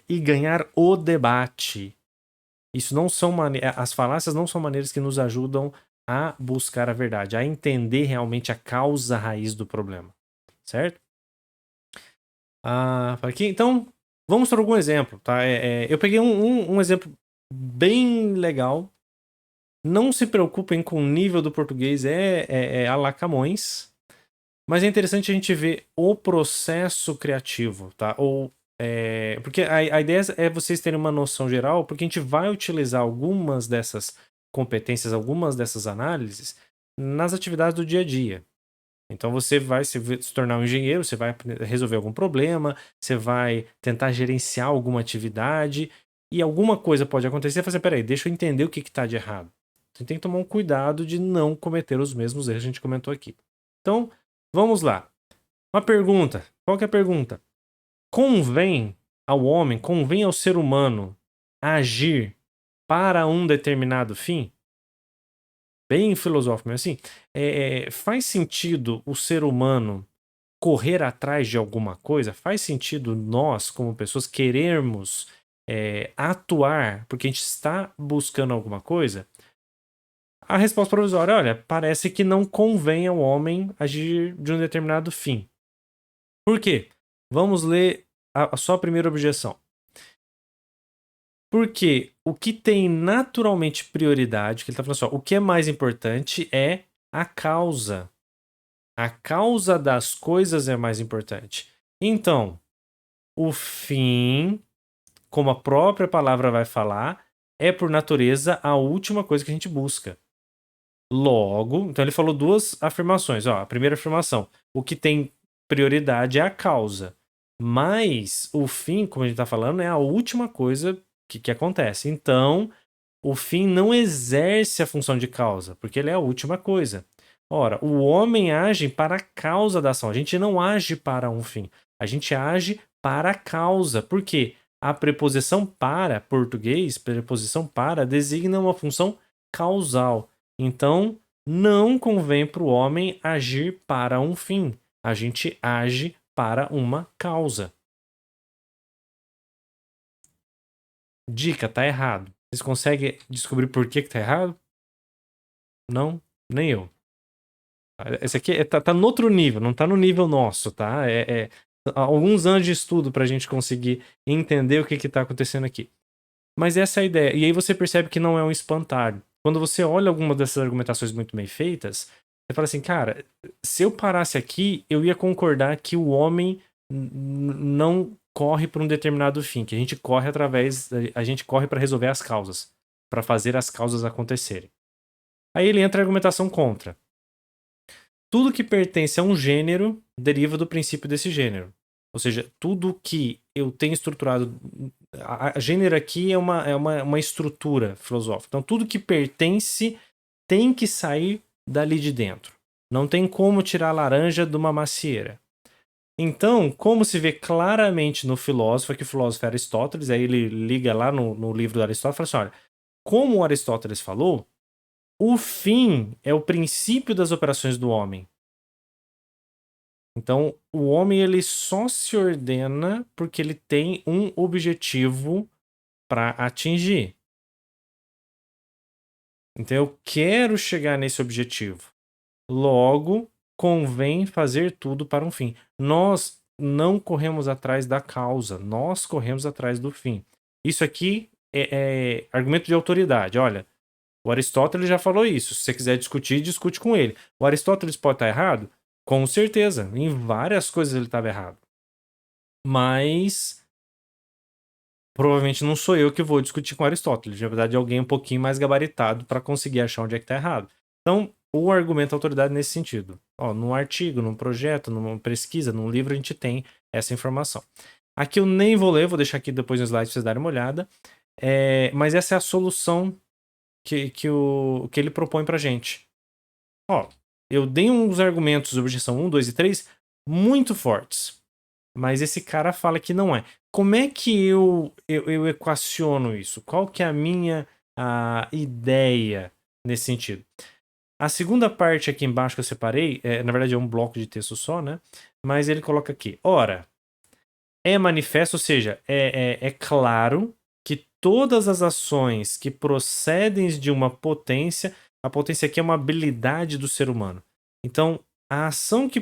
e ganhar o debate. Isso não são as falácias não são maneiras que nos ajudam a buscar a verdade, a entender realmente a causa raiz do problema. Certo? Aqui, então, vamos para algum exemplo, tá? Eu peguei um exemplo bem legal. Não se preocupem com o nível do português, a la Camões. Mas é interessante a gente ver o processo criativo, tá? Porque a ideia é vocês terem uma noção geral, porque a gente vai utilizar algumas dessas competências, algumas dessas análises nas atividades do dia a dia. Então você vai se tornar um engenheiro, você vai resolver algum problema, você vai tentar gerenciar alguma atividade e alguma coisa pode acontecer e você fala assim, peraí, deixa eu entender o que está de errado. Você tem que tomar um cuidado de não cometer os mesmos erros que a gente comentou aqui. Então, vamos lá. Uma pergunta. Qual que é a pergunta? Convém ao homem, convém ao ser humano agir para um determinado fim? Bem filosófico, mas assim, faz sentido o ser humano correr atrás de alguma coisa? Faz sentido nós, como pessoas, querermos atuar porque a gente está buscando alguma coisa? A resposta provisória, olha, parece que não convém ao homem agir de um determinado fim. Por quê? Vamos ler só a primeira objeção. Porque o que tem naturalmente prioridade, que ele está falando assim, ó, o que é mais importante é a causa. A causa das coisas é mais importante. Então, o fim, como a própria palavra vai falar, é por natureza a última coisa que a gente busca. Logo, então ele falou duas afirmações. Ó, a primeira afirmação, o que tem prioridade é a causa. Mas o fim, como a gente está falando, é a última coisa que acontece. Então, o fim não exerce a função de causa, porque ele é a última coisa. Ora, o homem age para a causa da ação. A gente não age para um fim. A gente age para a causa. Por quê? A preposição para, português, preposição para, designa uma função causal. Então, não convém para o homem agir para um fim. A gente age para uma causa. Dica, tá errado. Vocês conseguem descobrir por que tá errado? Não, nem eu. Esse aqui tá no outro nível, não tá no nível nosso, tá? Alguns anos de estudo pra gente conseguir entender o que tá acontecendo aqui. Mas essa é a ideia. E aí você percebe que não é um espantalho. Quando você olha alguma dessas argumentações muito bem feitas, você fala assim, cara, se eu parasse aqui, eu ia concordar que o homem não corre para um determinado fim, que a gente corre a gente corre para resolver as causas, para fazer as causas acontecerem. Aí ele entra a argumentação contra. Tudo que pertence a um gênero deriva do princípio desse gênero. Ou seja, tudo que eu tenho estruturado. A gênero aqui é uma estrutura filosófica. Então, tudo que pertence tem que sair dali de dentro. Não tem como tirar a laranja de uma macieira. Então, como se vê claramente no filósofo, que o filósofo é Aristóteles, aí ele liga lá no livro do Aristóteles e fala assim: olha, como o Aristóteles falou, o fim é o princípio das operações do homem. Então, o homem ele só se ordena porque ele tem um objetivo para atingir. Então, eu quero chegar nesse objetivo. Logo, convém fazer tudo para um fim. Nós não corremos atrás da causa, nós corremos atrás do fim. Isso aqui é argumento de autoridade. Olha, o Aristóteles já falou isso. Se você quiser discutir, discute com ele. O Aristóteles pode estar errado? Com certeza. Em várias coisas ele estava errado. Mas provavelmente não sou eu que vou discutir com Aristóteles. Na verdade, é alguém um pouquinho mais gabaritado para conseguir achar onde é que está errado. Então, o argumento da autoridade nesse sentido. Ó, num artigo, num projeto, numa pesquisa, num livro, a gente tem essa informação. Aqui eu nem vou ler, vou deixar aqui depois no slide para vocês darem uma olhada. Mas essa é a solução que ele propõe pra gente. Ó, eu dei uns argumentos de objeção 1, 2 e 3 muito fortes. Mas esse cara fala que não é. Como é que eu equaciono isso? Qual que é a minha ideia nesse sentido? A segunda parte aqui embaixo que eu separei, na verdade é um bloco de texto só, né? Mas ele coloca aqui. Ora, é manifesto, ou seja, é claro que todas as ações que procedem de uma potência, a potência aqui é uma habilidade do ser humano. Então, a ação que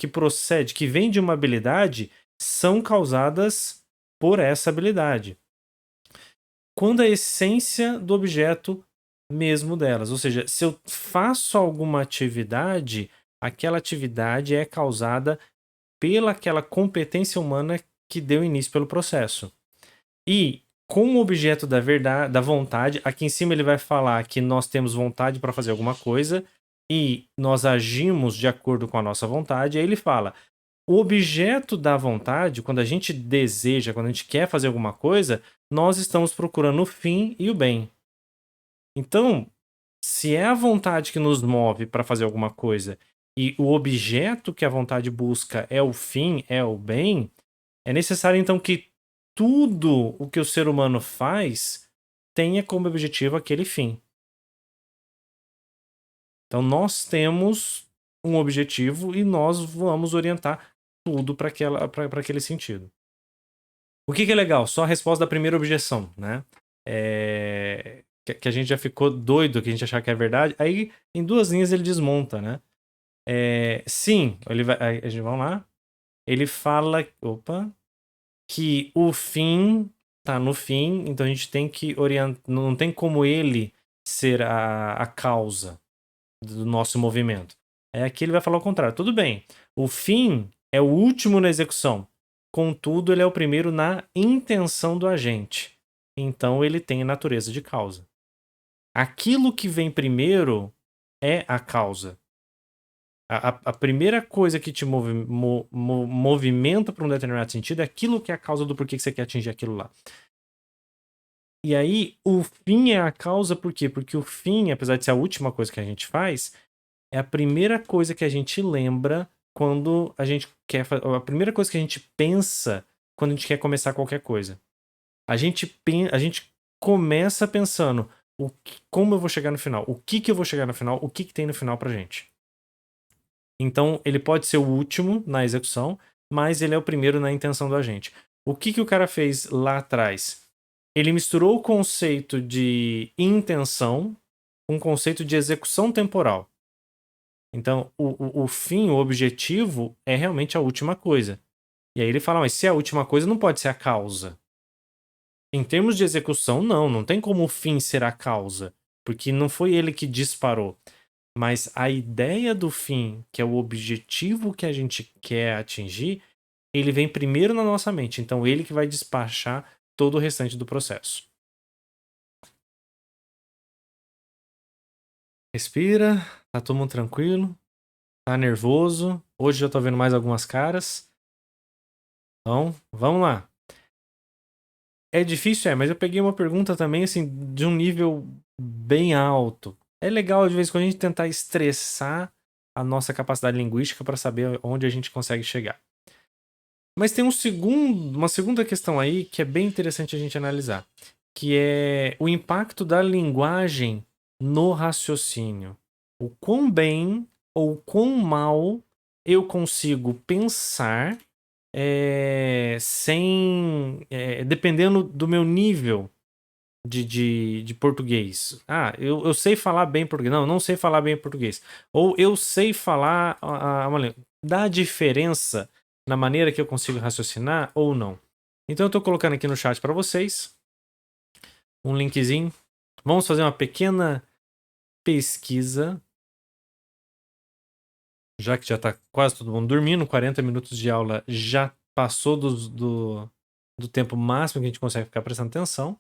procede, que vem de uma habilidade, são causadas por essa habilidade. Quando a essência do objeto mesmo delas. Ou seja, se eu faço alguma atividade, aquela atividade é causada pela aquela competência humana que deu início pelo processo. E com o objeto da verdade, da vontade, aqui em cima ele vai falar que nós temos vontade para fazer alguma coisa, e nós agimos de acordo com a nossa vontade, aí ele fala: o objeto da vontade, quando a gente deseja, quando a gente quer fazer alguma coisa, nós estamos procurando o fim e o bem. Então, se é a vontade que nos move para fazer alguma coisa e o objeto que a vontade busca é o fim, é o bem, é necessário então que tudo o que o ser humano faz tenha como objetivo aquele fim. Então nós temos um objetivo e nós vamos orientar tudo para aquele sentido. O que é legal? Só a resposta da primeira objeção, né? Que a gente já ficou doido, que a gente achar que é verdade. Aí, em 2 linhas, ele desmonta, né? Sim, a gente vai lá. Ele fala, opa, que o fim tá no fim, então a gente tem que orientar. Não tem como ele ser a causa do nosso movimento. Aqui ele vai falar o contrário. Tudo bem, o fim é o último na execução. Contudo, ele é o primeiro na intenção do agente. Então, ele tem a natureza de causa. Aquilo que vem primeiro é a causa. A primeira coisa que te movimenta para um determinado sentido é aquilo que é a causa do porquê que você quer atingir aquilo lá. E aí, o fim é a causa por quê? Porque o fim, apesar de ser a última coisa que a gente faz, é a primeira coisa que a gente lembra quando a gente quer fazer. A primeira coisa que a gente pensa quando a gente quer começar qualquer coisa. A gente começa pensando como eu vou chegar no final, o que eu vou chegar no final, o que tem no final pra gente. Então, ele pode ser o último na execução, mas ele é o primeiro na intenção do agente. O que o cara fez lá atrás? Ele misturou o conceito de intenção com o conceito de execução temporal. Então, o fim, o objetivo, é realmente a última coisa. E aí ele fala, mas se é a última coisa, não pode ser a causa. Em termos de execução, não tem como o fim ser a causa. Porque não foi ele que disparou. Mas a ideia do fim, que é o objetivo que a gente quer atingir, ele vem primeiro na nossa mente. Então, ele que vai despachar todo o restante do processo. Respira, tá todo mundo tranquilo, tá nervoso. Hoje já tô vendo mais algumas caras. Então, vamos lá. É difícil, mas eu peguei uma pergunta também, assim, de um nível bem alto. É legal, de vez em quando, a gente tentar estressar a nossa capacidade linguística para saber onde a gente consegue chegar. Mas tem uma segunda questão aí que é bem interessante a gente analisar, que é o impacto da linguagem no raciocínio. O quão bem ou quão mal eu consigo pensar dependendo do meu nível de português. Eu sei falar bem português. Não sei falar bem português. Ou eu sei falar uma língua. Dá diferença na maneira que eu consigo raciocinar ou não? Então eu tô colocando aqui no chat para vocês um linkzinho. Vamos fazer uma pequena pesquisa. Já que já tá quase todo mundo dormindo, 40 minutos de aula já passou do tempo máximo que a gente consegue ficar prestando atenção.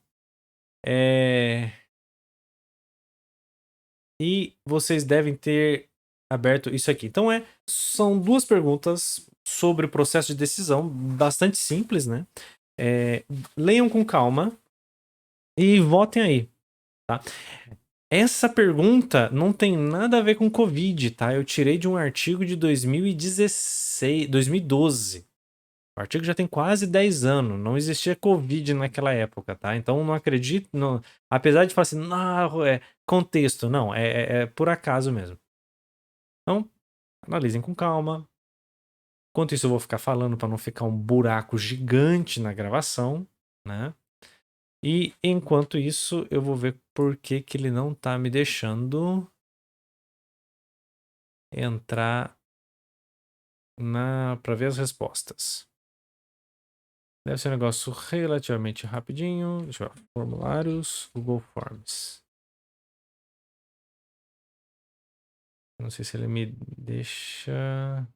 E vocês devem ter aberto isso aqui. Então são 2 perguntas sobre o processo de decisão, bastante simples, né? Leiam com calma e votem aí, tá? Essa pergunta não tem nada a ver com Covid, tá? Eu tirei de um artigo de 2012. O artigo já tem quase 10 anos. Não existia Covid naquela época, tá? Então não acredito. Não... Apesar de falar assim, não, contexto. Não, é por acaso mesmo. Então, analisem com calma. Enquanto isso, eu vou ficar falando para não ficar um buraco gigante na gravação, né? E enquanto isso, eu vou ver por que ele não tá me deixando entrar para ver as respostas. Deve ser um negócio relativamente rapidinho. Deixa eu ver. Formulários, Google Forms. Não sei se ele me deixa.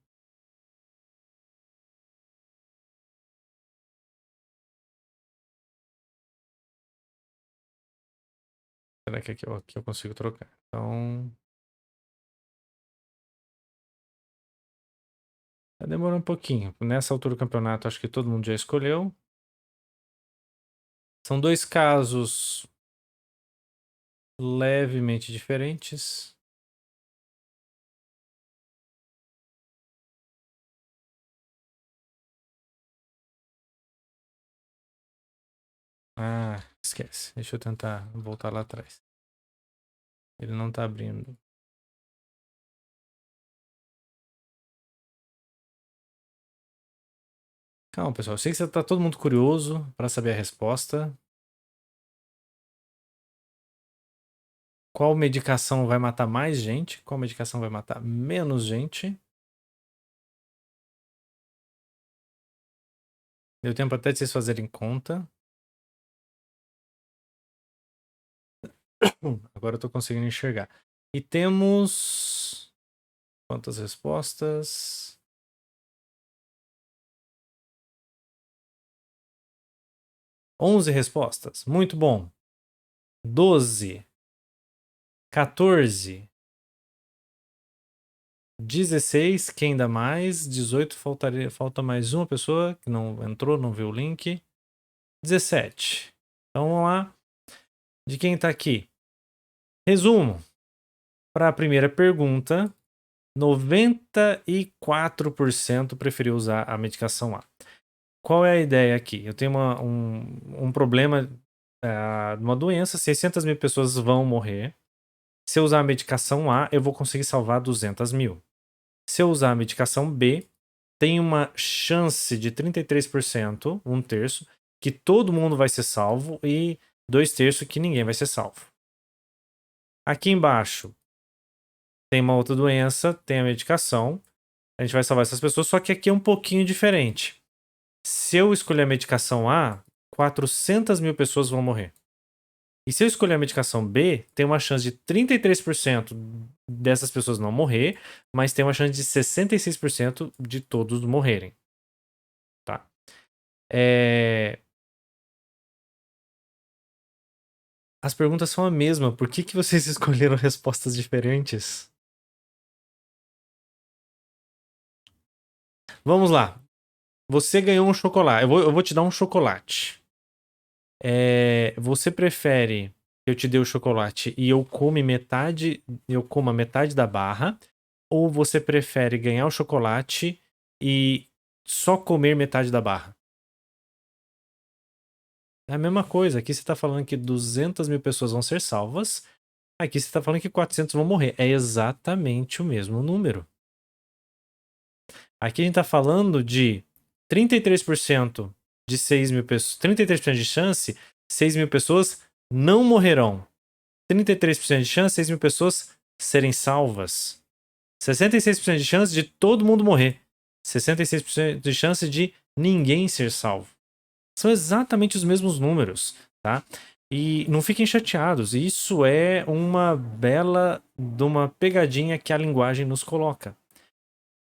Será que aqui eu consigo trocar? Então. Demorou um pouquinho. Nessa altura do campeonato, acho que todo mundo já escolheu. São dois casos levemente diferentes. Ah, esquece. Deixa eu tentar voltar lá atrás. Ele não tá abrindo. Calma, pessoal. Eu sei que tá todo mundo curioso para saber a resposta. Qual medicação vai matar mais gente? Qual medicação vai matar menos gente? Deu tempo até de vocês fazerem conta. Agora eu tô conseguindo enxergar. E temos... Quantas respostas? 11 respostas. Muito bom. 12. 14. 16. Quem dá mais? 18. Falta mais uma pessoa que não entrou, não viu o link. 17. Então vamos lá. De quem tá aqui? Resumo. Para a primeira pergunta, 94% preferiu usar a medicação A. Qual é a ideia aqui? Eu tenho um problema, uma doença, 600 mil pessoas vão morrer. Se eu usar a medicação A, eu vou conseguir salvar 200 mil. Se eu usar a medicação B, tem uma chance de 33%, um terço, que todo mundo vai ser salvo e 2/3 que ninguém vai ser salvo. Aqui embaixo tem uma outra doença, tem a medicação. A gente vai salvar essas pessoas, só que aqui é um pouquinho diferente. Se eu escolher a medicação A, 400 mil pessoas vão morrer. E se eu escolher a medicação B, tem uma chance de 33% dessas pessoas não morrer, mas tem uma chance de 66% de todos morrerem. Tá? As perguntas são a mesma. Por que vocês escolheram respostas diferentes? Vamos lá. Você ganhou um chocolate. Eu vou te dar um chocolate. Você prefere que eu te dê o chocolate e eu coma a metade da barra? Ou você prefere ganhar o chocolate e só comer metade da barra? É a mesma coisa. Aqui você tá falando que 200 mil pessoas vão ser salvas. Aqui você tá falando que 400 vão morrer. É exatamente o mesmo número. Aqui a gente tá falando de 33% de 6 mil pessoas. 33% de chance, 6 mil pessoas não morrerão. 33% de chance, 6 mil pessoas serem salvas. 66% de chance de todo mundo morrer. 66% de chance de ninguém ser salvo. São exatamente os mesmos números, tá? E não fiquem chateados, isso é uma bela de uma pegadinha que a linguagem nos coloca.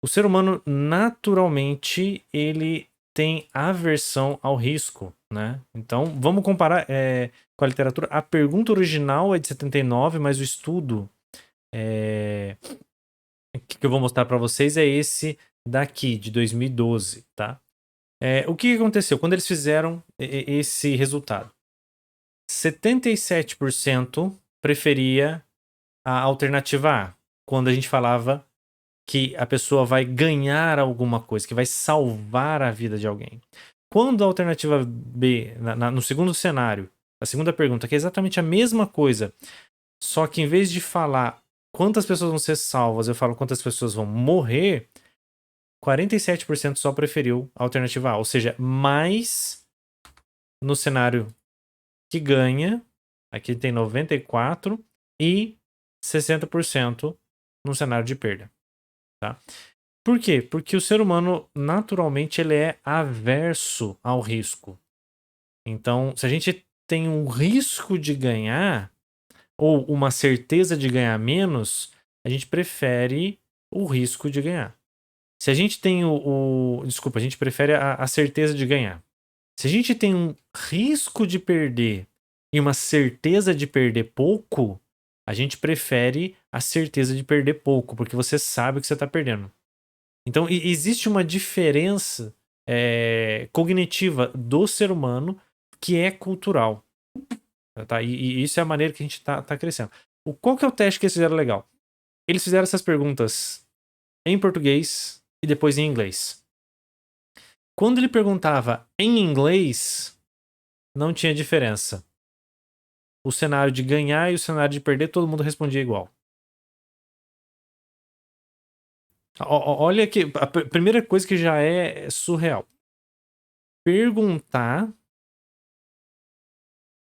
O ser humano, naturalmente, ele tem aversão ao risco, né? Então, vamos comparar com a literatura. A pergunta original é de 79, mas o estudo que eu vou mostrar para vocês é esse daqui, de 2012, tá? O que aconteceu quando eles fizeram esse resultado? 77% preferia a alternativa A, quando a gente falava que a pessoa vai ganhar alguma coisa, que vai salvar a vida de alguém. Quando a alternativa B, no segundo cenário, a segunda pergunta, que é exatamente a mesma coisa, só que em vez de falar quantas pessoas vão ser salvas, eu falo quantas pessoas vão morrer, 47% só preferiu a alternativa A. Ou seja, mais no cenário que ganha, aqui tem 94%, e 60% no cenário de perda. Tá? Por quê? Porque o ser humano, naturalmente, ele é averso ao risco. Então, se a gente tem um risco de ganhar, ou uma certeza de ganhar menos, a gente prefere o risco de ganhar. Se a gente tem Desculpa, a gente prefere a certeza de ganhar. Se a gente tem um risco de perder e uma certeza de perder pouco, a gente prefere a certeza de perder pouco, porque você sabe que você está perdendo. Então, existe uma diferença cognitiva do ser humano que é cultural. Tá? E isso é a maneira que a gente tá crescendo. Qual que é o teste que eles fizeram legal? Eles fizeram essas perguntas em português e depois em inglês. Quando ele perguntava em inglês, não tinha diferença. O cenário de ganhar e o cenário de perder, todo mundo respondia igual. Olha que a primeira coisa que já é surreal. Perguntar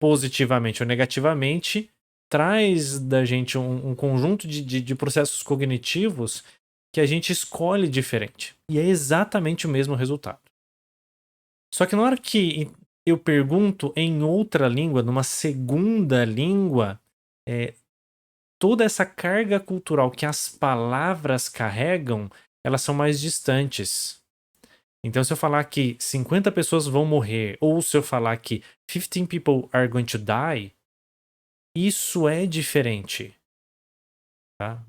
positivamente ou negativamente traz da gente um conjunto de processos cognitivos que a gente escolhe diferente. E é exatamente o mesmo resultado. Só que na hora que eu pergunto em outra língua, numa segunda língua, toda essa carga cultural que as palavras carregam, elas são mais distantes. Então, se eu falar que 50 pessoas vão morrer, ou se eu falar que 15 people are going to die, isso é diferente. Tá?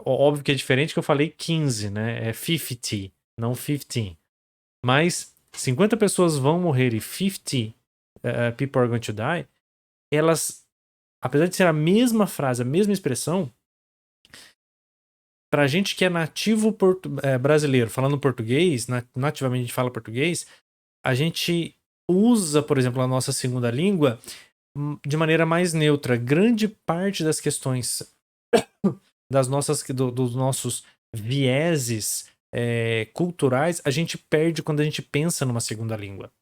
Óbvio que é diferente que eu falei 15, né? É 50, não 15. Mas 50 pessoas vão morrer e 50 people are going to die, elas, apesar de ser a mesma frase, a mesma expressão, pra gente que é nativo brasileiro, falando português, nativamente a gente fala português, a gente usa, por exemplo, a nossa segunda língua de maneira mais neutra. Grande parte das questões dos nossos vieses culturais, a gente perde quando a gente pensa numa segunda língua.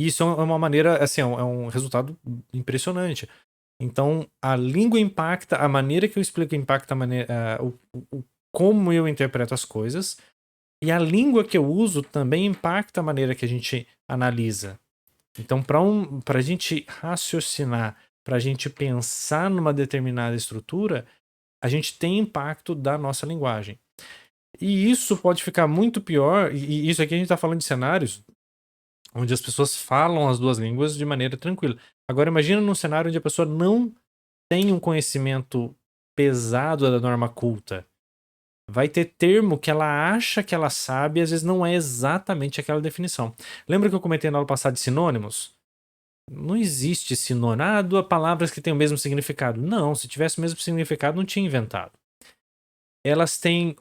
Isso é uma maneira, assim, é um resultado impressionante. Então, a língua impacta, a maneira que eu explico impacta como eu interpreto as coisas, e a língua que eu uso também impacta a maneira que a gente analisa. Então, para a gente raciocinar, para a gente pensar numa determinada estrutura, a gente tem impacto da nossa linguagem. E isso pode ficar muito pior, e isso aqui a gente está falando de cenários onde as pessoas falam as duas línguas de maneira tranquila. Agora, imagina num cenário onde a pessoa não tem um conhecimento pesado da norma culta. Vai ter termo que ela acha que ela sabe e às vezes não é exatamente aquela definição. Lembra que eu comentei na aula passada de sinônimos? Não existe sinônimo. Ah, duas palavras que têm o mesmo significado. Não, se tivesse o mesmo significado, não tinha inventado. Elas têm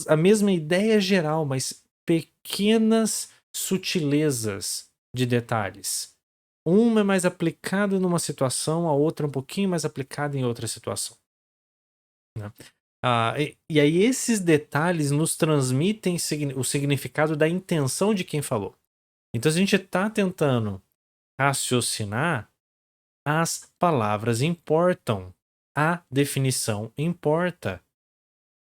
a mesma ideia geral, mas pequenas sutilezas de detalhes. Uma é mais aplicada numa situação, a outra é um pouquinho mais aplicada em outra situação. Né? E aí esses detalhes nos transmitem o significado da intenção de quem falou. Então, se a gente está tentando raciocinar, as palavras importam. A definição importa.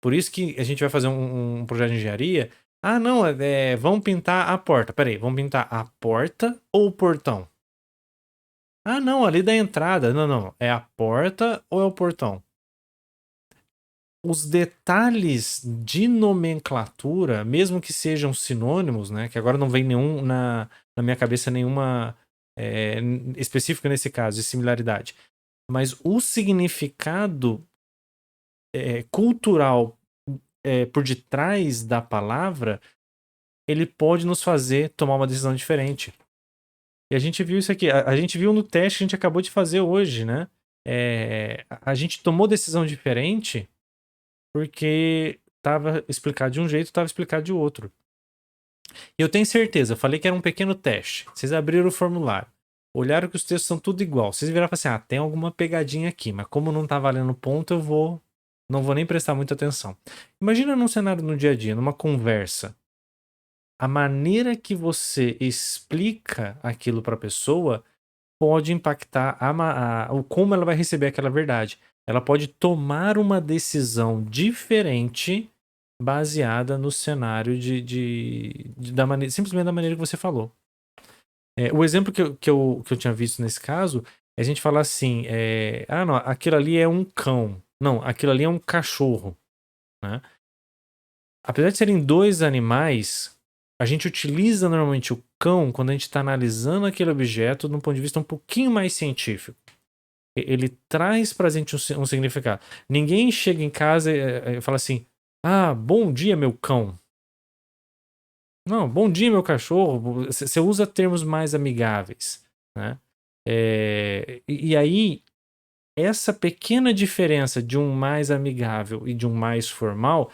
Por isso que a gente vai fazer um projeto de engenharia. Ah, não, vamos pintar a porta. Peraí, vamos pintar a porta ou o portão? Ah, não, ali da entrada. Não. É a porta ou é o portão? Os detalhes de nomenclatura, mesmo que sejam sinônimos, né? Que agora não vem nenhum na minha cabeça nenhuma específica nesse caso, de similaridade. Mas o significado cultural por detrás da palavra, ele pode nos fazer tomar uma decisão diferente. E a gente viu isso aqui. A gente viu no teste que a gente acabou de fazer hoje, né? A gente tomou decisão diferente porque estava explicado de um jeito, estava explicado de outro. E eu tenho certeza, eu falei que era um pequeno teste. Vocês abriram o formulário, olharam que os textos são tudo igual. Vocês viraram e falaram assim: tem alguma pegadinha aqui, mas como não tá valendo ponto, não vou nem prestar muita atenção. Imagina num cenário no dia a dia, numa conversa. A maneira que você explica aquilo para a pessoa pode impactar o como ela vai receber aquela verdade. Ela pode tomar uma decisão diferente baseada no cenário simplesmente da maneira que você falou. O exemplo que eu tinha visto nesse caso é a gente falar assim: não, aquilo ali é um cão. Não, aquilo ali é um cachorro. Né? Apesar de serem dois animais, a gente utiliza normalmente o cão quando a gente está analisando aquele objeto de um ponto de vista um pouquinho mais científico. Ele traz pra gente um significado. Ninguém chega em casa e fala assim: Ah, bom dia, meu cão. Não, bom dia, meu cachorro. Você usa termos mais amigáveis, né? E aí, essa pequena diferença de um mais amigável e de um mais formal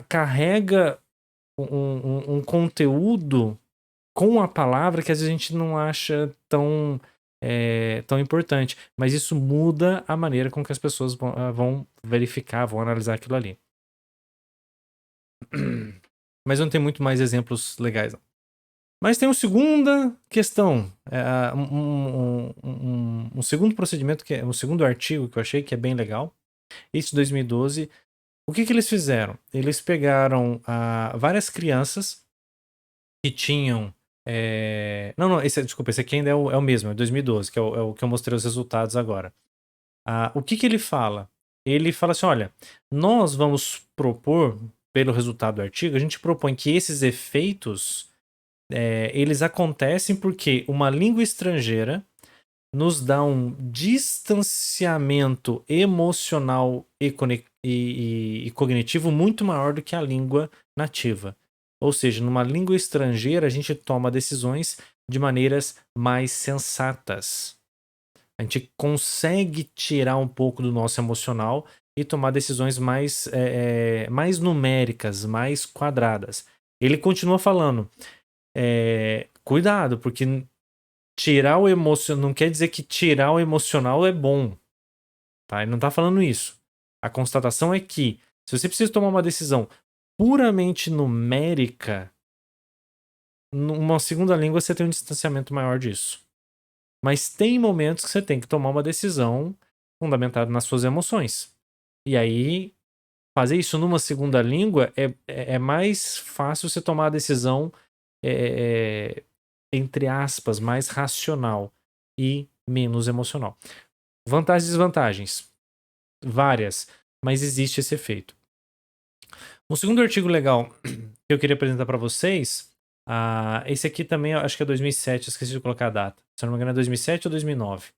carrega um conteúdo com a palavra que às vezes a gente não acha tão importante. Mas isso muda a maneira com que as pessoas vão verificar, vão analisar aquilo ali. Mas não tem muito mais exemplos legais, não. Mas tem uma segunda questão, um segundo procedimento, que é um segundo artigo que eu achei que é bem legal. Isso em 2012. O que eles fizeram? Eles pegaram várias crianças que tinham. Não, desculpa, esse aqui ainda é o mesmo, é 2012, que é o que eu mostrei os resultados agora. O que ele fala? Ele fala assim: olha, nós vamos propor, pelo resultado do artigo, a gente propõe que esses efeitos eles acontecem porque uma língua estrangeira nos dá um distanciamento emocional e cognitivo muito maior do que a língua nativa. Ou seja, numa língua estrangeira, a gente toma decisões de maneiras mais sensatas. A gente consegue tirar um pouco do nosso emocional e tomar decisões mais numéricas, mais quadradas. Ele continua falando. Cuidado, porque tirar o emocional não quer dizer que tirar o emocional é bom, tá? Ele não tá falando isso. A constatação é que se você precisa tomar uma decisão puramente numérica, numa segunda língua você tem um distanciamento maior disso. Mas tem momentos que você tem que tomar uma decisão fundamentada nas suas emoções. E aí, fazer isso numa segunda língua é mais fácil você tomar a decisão entre aspas, mais racional e menos emocional. Vantagens e desvantagens. Várias, mas existe esse efeito. Um segundo artigo legal que eu queria apresentar para vocês, esse aqui também acho que é 2007, esqueci de colocar a data. Se eu não me engano é 2007 ou 2009.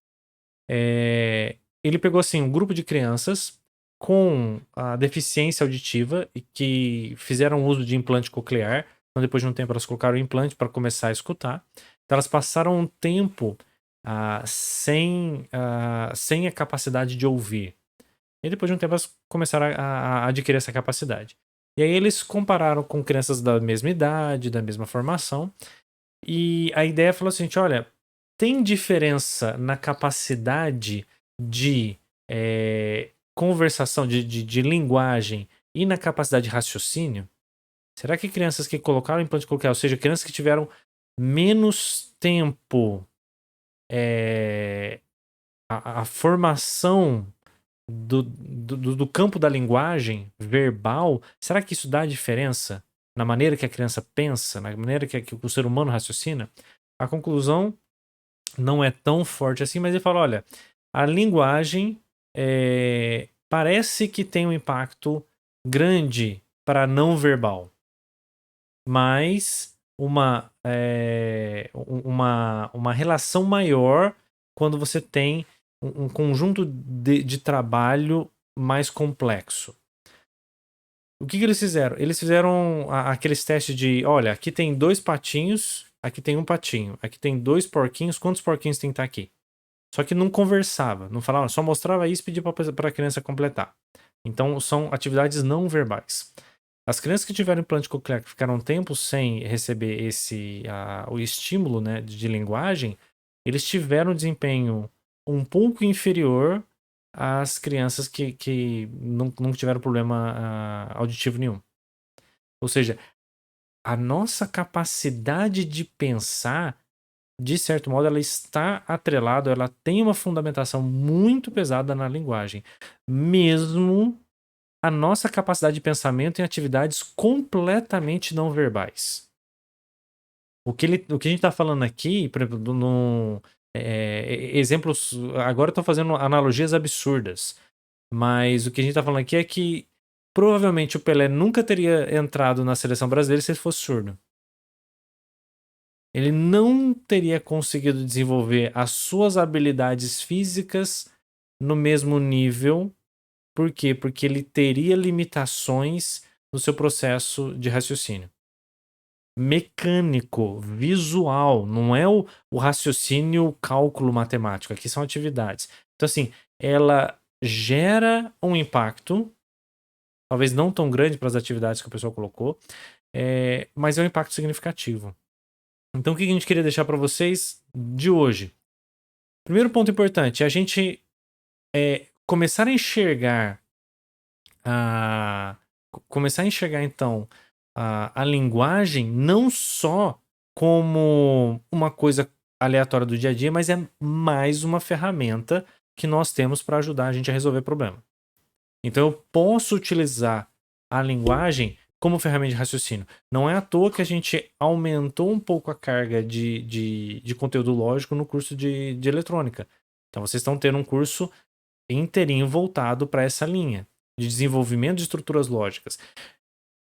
Ele pegou assim um grupo de crianças com a deficiência auditiva e que fizeram uso de implante coclear. Então, depois de um tempo, elas colocaram o implante para começar a escutar. Então, elas passaram um tempo sem a capacidade de ouvir. E depois de um tempo, elas começaram a adquirir essa capacidade. E aí, eles compararam com crianças da mesma idade, da mesma formação. E a ideia falou assim: olha, tem diferença na capacidade de conversação, de linguagem e na capacidade de raciocínio? Será que crianças que colocaram implante coclear, ou seja, crianças que tiveram menos tempo, a formação do campo da linguagem verbal, será que isso dá diferença na maneira que a criança pensa, na maneira que o ser humano raciocina? A conclusão não é tão forte assim, mas ele fala: olha, a linguagem parece que tem um impacto grande para não verbal, mas uma relação maior quando você tem um conjunto de trabalho mais complexo. O que eles fizeram? Eles fizeram aqueles testes de: olha, aqui tem 2 patinhos, aqui tem 1 patinho, aqui tem 2 porquinhos, quantos porquinhos tem que estar aqui? Só que não conversava, não falava, só mostrava isso e pedia para a criança completar. Então são atividades não verbais. As crianças que tiveram implante coclear, que ficaram um tempo sem receber o estímulo, né, de linguagem, eles tiveram um desempenho um pouco inferior às crianças que não tiveram problema auditivo nenhum. Ou seja, a nossa capacidade de pensar, de certo modo, ela está atrelada, ela tem uma fundamentação muito pesada na linguagem, mesmo a nossa capacidade de pensamento em atividades completamente não verbais. O que a gente está falando aqui, por exemplo, exemplos. Agora eu estou fazendo analogias absurdas, mas o que a gente está falando aqui é que provavelmente o Pelé nunca teria entrado na seleção brasileira se ele fosse surdo. Ele não teria conseguido desenvolver as suas habilidades físicas no mesmo nível Por quê? Porque ele teria limitações no seu processo de raciocínio. Mecânico, visual, não é o raciocínio, cálculo matemático. Aqui são atividades. Então, assim, ela gera um impacto, talvez não tão grande para as atividades que o pessoal colocou, mas é um impacto significativo. Então, o que a gente queria deixar para vocês de hoje? Primeiro ponto importante, a gente começar a enxergar então a linguagem não só como uma coisa aleatória do dia a dia, mas é mais uma ferramenta que nós temos para ajudar a gente a resolver problema. Então eu posso utilizar a linguagem como ferramenta de raciocínio. Não é à toa que a gente aumentou um pouco a carga de conteúdo lógico no curso de eletrônica. Então vocês estão tendo um curso inteirinho voltado para essa linha de desenvolvimento de estruturas lógicas.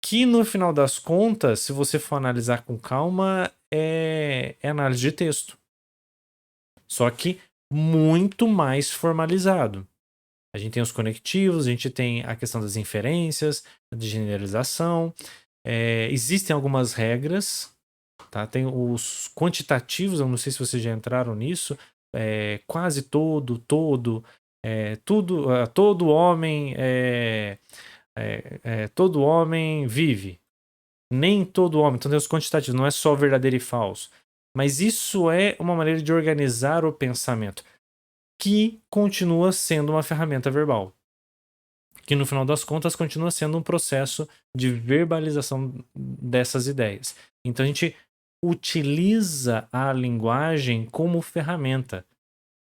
Que no final das contas, se você for analisar com calma, é análise de texto. Só que muito mais formalizado. A gente tem os conectivos, a gente tem a questão das inferências, de generalização. Existem algumas regras, tá? Tem os quantitativos, eu não sei se vocês já entraram nisso. Quase todo todo homem vive. Nem todo homem. Então tem os quantitativos, não é só verdadeiro e falso. Mas isso é uma maneira de organizar o pensamento, que continua sendo uma ferramenta verbal. Que no final das contas continua sendo um processo de verbalização dessas ideias. Então a gente utiliza a linguagem como ferramenta.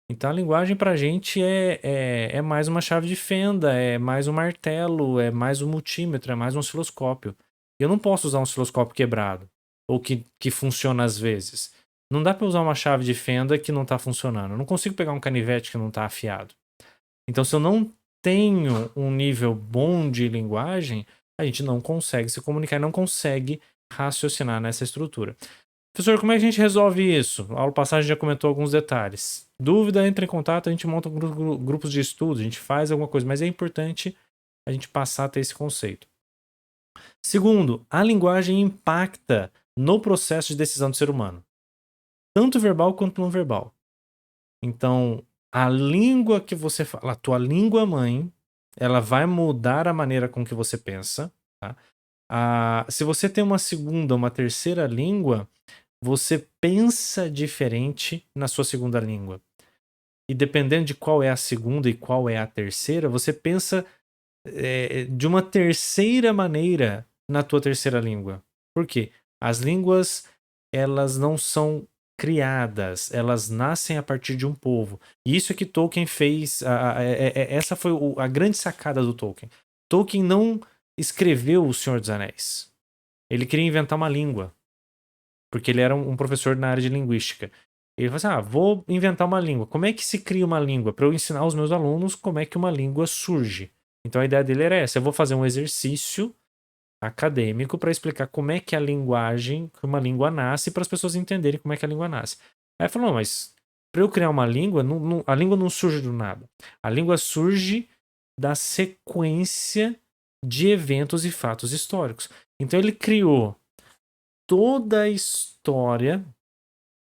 Então a linguagem pra gente é mais uma chave de fenda, é mais um martelo, é mais um multímetro, é mais um osciloscópio. Eu não posso usar um osciloscópio quebrado, ou que funciona às vezes. Não dá para usar uma chave de fenda que não está funcionando. Eu não consigo pegar um canivete que não está afiado. Então se eu não tenho um nível bom de linguagem, a gente não consegue se comunicar, não consegue raciocinar nessa estrutura. Professor, como é que a gente resolve isso? A aula passada a gente já comentou alguns detalhes. Dúvida, entre em contato, a gente monta grupos de estudo, a gente faz alguma coisa, mas é importante a gente passar a ter esse conceito. Segundo, a linguagem impacta no processo de decisão do ser humano, tanto verbal quanto não verbal. Então, a língua que você fala, a tua língua mãe, ela vai mudar a maneira com que você pensa. Tá? Se você tem uma segunda, uma terceira língua, você pensa diferente na sua segunda língua. E dependendo de qual é a segunda e qual é a terceira, você pensa de uma terceira maneira na tua terceira língua. Por quê? As línguas, elas não são criadas, elas nascem a partir de um povo. E isso é que Tolkien fez, essa foi a grande sacada do Tolkien. Tolkien não escreveu O Senhor dos Anéis. Ele queria inventar uma língua. Porque ele era um professor na área de linguística. Ele falou assim, vou inventar uma língua. Como é que se cria uma língua? Para eu ensinar aos meus alunos como é que uma língua surge. Então a ideia dele era essa. Eu vou fazer um exercício acadêmico para explicar como é que a linguagem, que uma língua nasce, para as pessoas entenderem como é que a língua nasce. Aí ele falou, mas para eu criar uma língua, a língua não surge do nada. A língua surge da sequência de eventos e fatos históricos. Então ele criou toda a história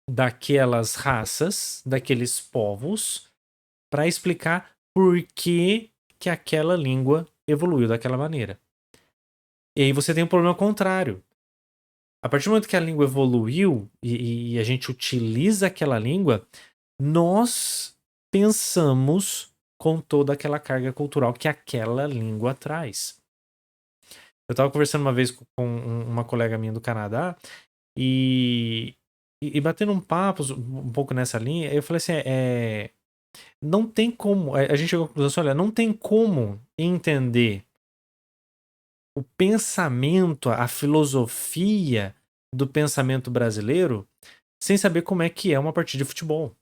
daquelas raças, daqueles povos, para explicar por que aquela língua evoluiu daquela maneira. E aí você tem um problema contrário. A partir do momento que a língua evoluiu e a gente utiliza aquela língua, nós pensamos com toda aquela carga cultural que aquela língua traz. Eu estava conversando uma vez com uma colega minha do Canadá e batendo um papo um pouco nessa linha, eu falei assim, não tem como, a gente chegou à conclusão assim, olha, não tem como entender o pensamento, a filosofia do pensamento brasileiro sem saber como é que é uma partida de futebol.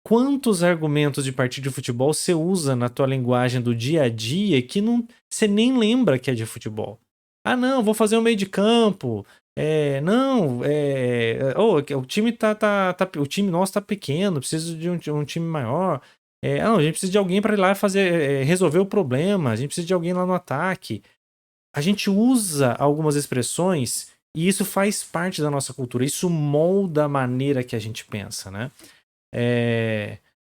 Quantos argumentos de partida de futebol você usa na tua linguagem do dia a dia que você nem lembra que é de futebol? Ah, não, vou fazer um meio de campo. O time o time nosso tá pequeno, preciso de um time maior. Não, a gente precisa de alguém para ir lá fazer, resolver o problema, a gente precisa de alguém lá no ataque. A gente usa algumas expressões e isso faz parte da nossa cultura, isso molda a maneira que a gente pensa, né?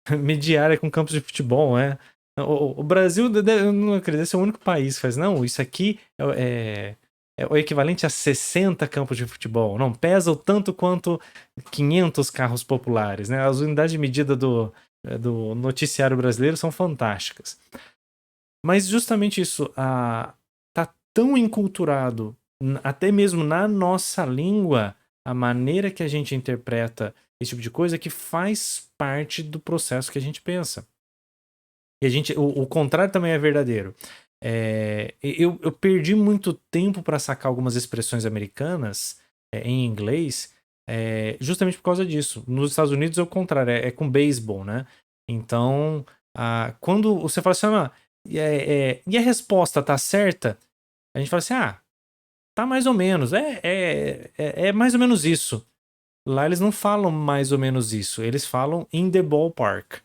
Mediar com campos de futebol, né? O Brasil, eu não acredito, ser o único país que faz, não, isso aqui é o equivalente a 60 campos de futebol. Não, pesa o tanto quanto 500 carros populares, né? As unidades de medida do noticiário brasileiro são fantásticas. Mas justamente isso, tá tão enculturado, até mesmo na nossa língua, a maneira que a gente interpreta esse tipo de coisa que faz parte do processo que a gente pensa. E o contrário também é verdadeiro. Eu perdi muito tempo para sacar algumas expressões americanas em inglês, justamente por causa disso. Nos Estados Unidos é o contrário, é com beisebol, né? Então, quando você fala assim, e a resposta tá certa? A gente fala assim, tá mais ou menos, é mais ou menos isso. Lá eles não falam mais ou menos isso, eles falam in the ballpark.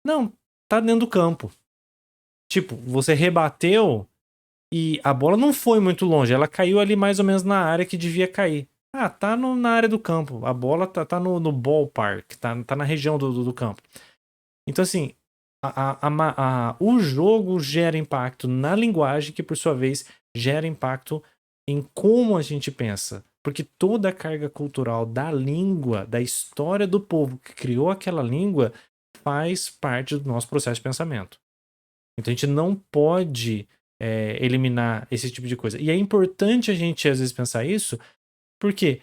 Não, tá dentro do campo. Tipo, você rebateu e a bola não foi muito longe, ela caiu ali mais ou menos na área que devia cair. Tá na área do campo, a bola tá no ballpark, tá na região do campo. Então, assim, o jogo gera impacto na linguagem, que por sua vez gera impacto em como a gente pensa. Porque toda a carga cultural da língua, da história do povo que criou aquela língua, faz parte do nosso processo de pensamento. Então a gente não pode eliminar esse tipo de coisa. E é importante a gente, às vezes, pensar isso, porque,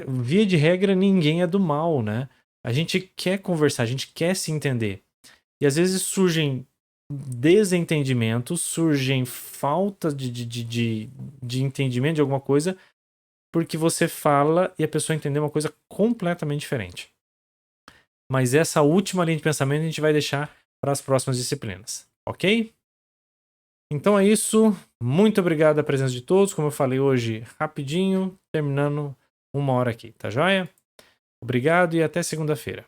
via de regra, ninguém é do mal, né? A gente quer conversar, a gente quer se entender. E às vezes surgem desentendimentos, surgem falta de entendimento de alguma coisa, porque você fala e a pessoa entendeu uma coisa completamente diferente. Mas essa última linha de pensamento a gente vai deixar para as próximas disciplinas, ok? Então é isso. Muito obrigado a presença de todos. Como eu falei hoje, rapidinho, terminando 1 hora aqui, tá joia? Obrigado e até segunda-feira.